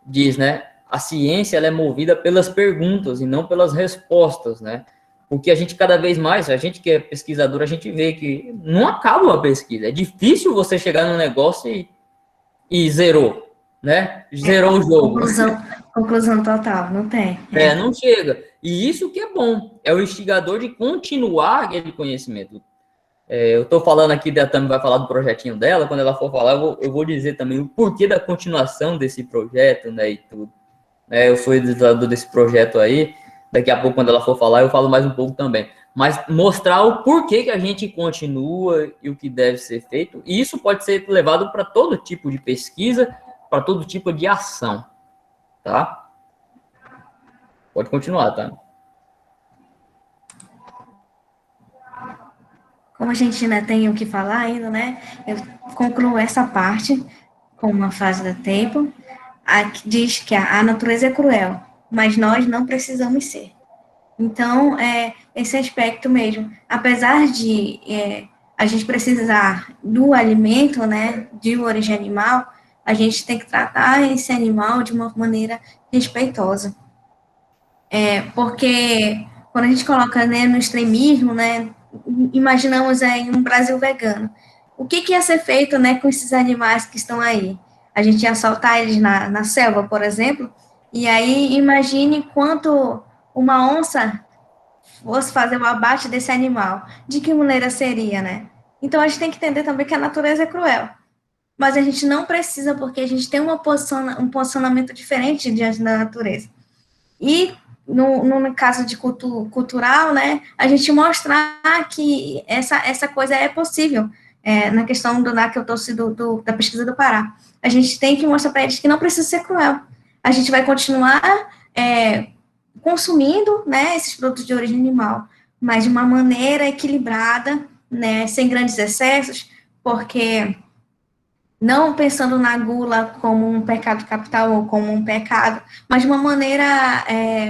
diz, né? A ciência, ela é movida pelas perguntas e não pelas respostas, né? Porque a gente cada vez mais, a gente que é pesquisador, a gente vê que não acaba uma pesquisa. É difícil você chegar num negócio e zerou, né? Zerou o jogo. Conclusão total, não tem. Não chega. E isso que é bom, é o instigador de continuar aquele conhecimento. Eu estou falando aqui, a Tami vai falar do projetinho dela, quando ela for falar, eu vou dizer também o porquê da continuação desse projeto, né, e tudo. Eu sou idealizador desse projeto aí, daqui a pouco, quando ela for falar, eu falo mais um pouco também. Mas mostrar o porquê que a gente continua e o que deve ser feito, e isso pode ser levado para todo tipo de pesquisa, para todo tipo de ação, tá? Pode continuar, tá? Como a gente ainda tem o que falar ainda, né? Eu concluo essa parte com uma frase da Temple, que diz que a natureza é cruel, mas nós não precisamos ser. Então, esse aspecto mesmo, apesar de a gente precisar do alimento, né, de origem animal, a gente tem que tratar esse animal de uma maneira respeitosa. Porque quando a gente coloca, né, no extremismo, né, imaginamos um Brasil vegano. O que ia ser feito, né, com esses animais que estão aí? A gente ia soltar eles na selva, por exemplo, e aí imagine quanto uma onça fosse fazer o abate desse animal. De que maneira seria, né? Então a gente tem que entender também que a natureza é cruel. Mas a gente não precisa, porque a gente tem um posicionamento diferente diante da natureza. E no caso de cultural, né, a gente mostrar que essa coisa é possível, na questão que eu trouxe da pesquisa do Pará. A gente tem que mostrar para eles que não precisa ser cruel. A gente vai continuar consumindo, né, esses produtos de origem animal, mas de uma maneira equilibrada, né, sem grandes excessos, porque não pensando na gula como um pecado capital ou como um pecado, mas de uma maneira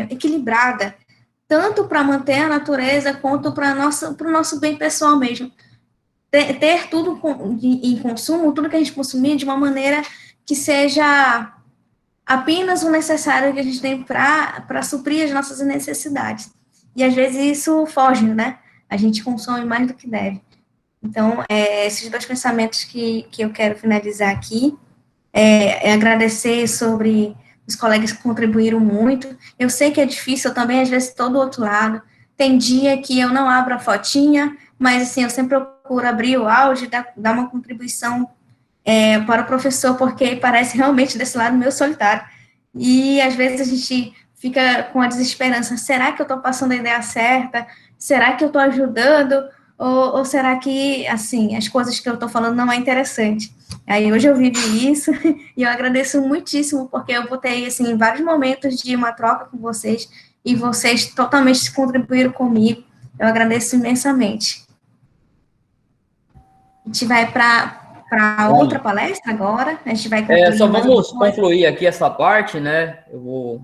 equilibrada, tanto para manter a natureza quanto para o nosso bem pessoal mesmo. Ter tudo em consumo, tudo que a gente consumir, de uma maneira que seja apenas o necessário que a gente tem para suprir as nossas necessidades. E às vezes isso foge, né? A gente consome mais do que deve. Então, esses dois pensamentos que eu quero finalizar aqui, agradecer sobre os colegas que contribuíram muito. Eu sei que é difícil, eu também, às vezes, estou do outro lado. Tem dia que eu não abro a fotinha, mas, assim, eu sempre procuro abrir o áudio, dar uma contribuição para o professor, porque parece realmente desse lado meu solitário. E, às vezes, a gente fica com a desesperança, será que eu estou passando a ideia certa? Será que eu estou ajudando? Ou será que, assim, as coisas que eu estou falando não é interessante? Aí hoje eu vivi isso e eu agradeço muitíssimo, porque eu botei, assim, em vários momentos de uma troca com vocês e vocês totalmente contribuíram comigo. Eu agradeço imensamente. A gente vai para outra palestra agora, a gente vai concluir. Só vamos concluir aqui essa parte, né? Eu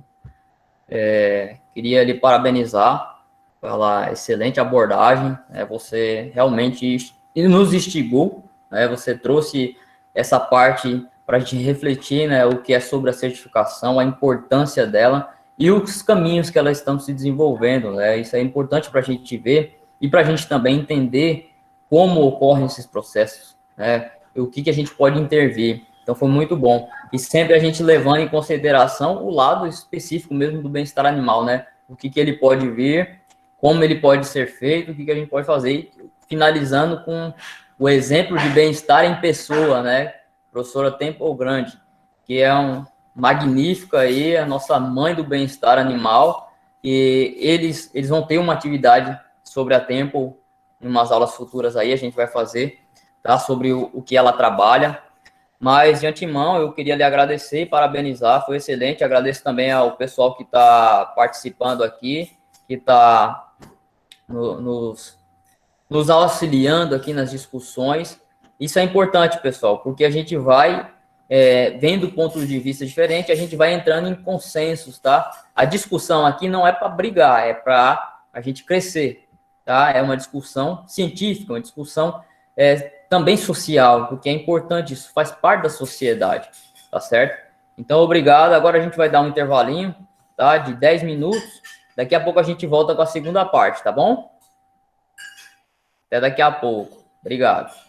queria lhe parabenizar pela excelente abordagem, você realmente nos instigou, né, você trouxe essa parte para a gente refletir, né, o que é sobre a certificação, a importância dela e os caminhos que elas estão se desenvolvendo, né, isso é importante para a gente ver e para a gente também entender como ocorrem esses processos, né, e o que a gente pode intervir. Então foi muito bom, e sempre a gente levando em consideração o lado específico mesmo do bem-estar animal, né, o que ele pode vir, como ele pode ser feito, o que a gente pode fazer, e finalizando com o exemplo de bem-estar em pessoa, né, professora Temple Grande, que é magnífica aí, a nossa mãe do bem-estar animal, e eles vão ter uma atividade sobre a Temple, em umas aulas futuras aí, a gente vai fazer, tá, sobre o que ela trabalha, mas de antemão eu queria lhe agradecer e parabenizar, foi excelente, agradeço também ao pessoal que está participando aqui, que está nos auxiliando aqui nas discussões. Isso é importante, pessoal, porque a gente vai vendo pontos de vista diferentes, a gente vai entrando em consensos, tá? A discussão aqui não é para brigar, é para a gente crescer, tá? É uma discussão científica, uma discussão também social, porque é importante, isso faz parte da sociedade, tá certo? Então, obrigado. Agora a gente vai dar um intervalinho, tá? De 10 minutos. Daqui a pouco a gente volta com a segunda parte, tá bom? Até daqui a pouco. Obrigado.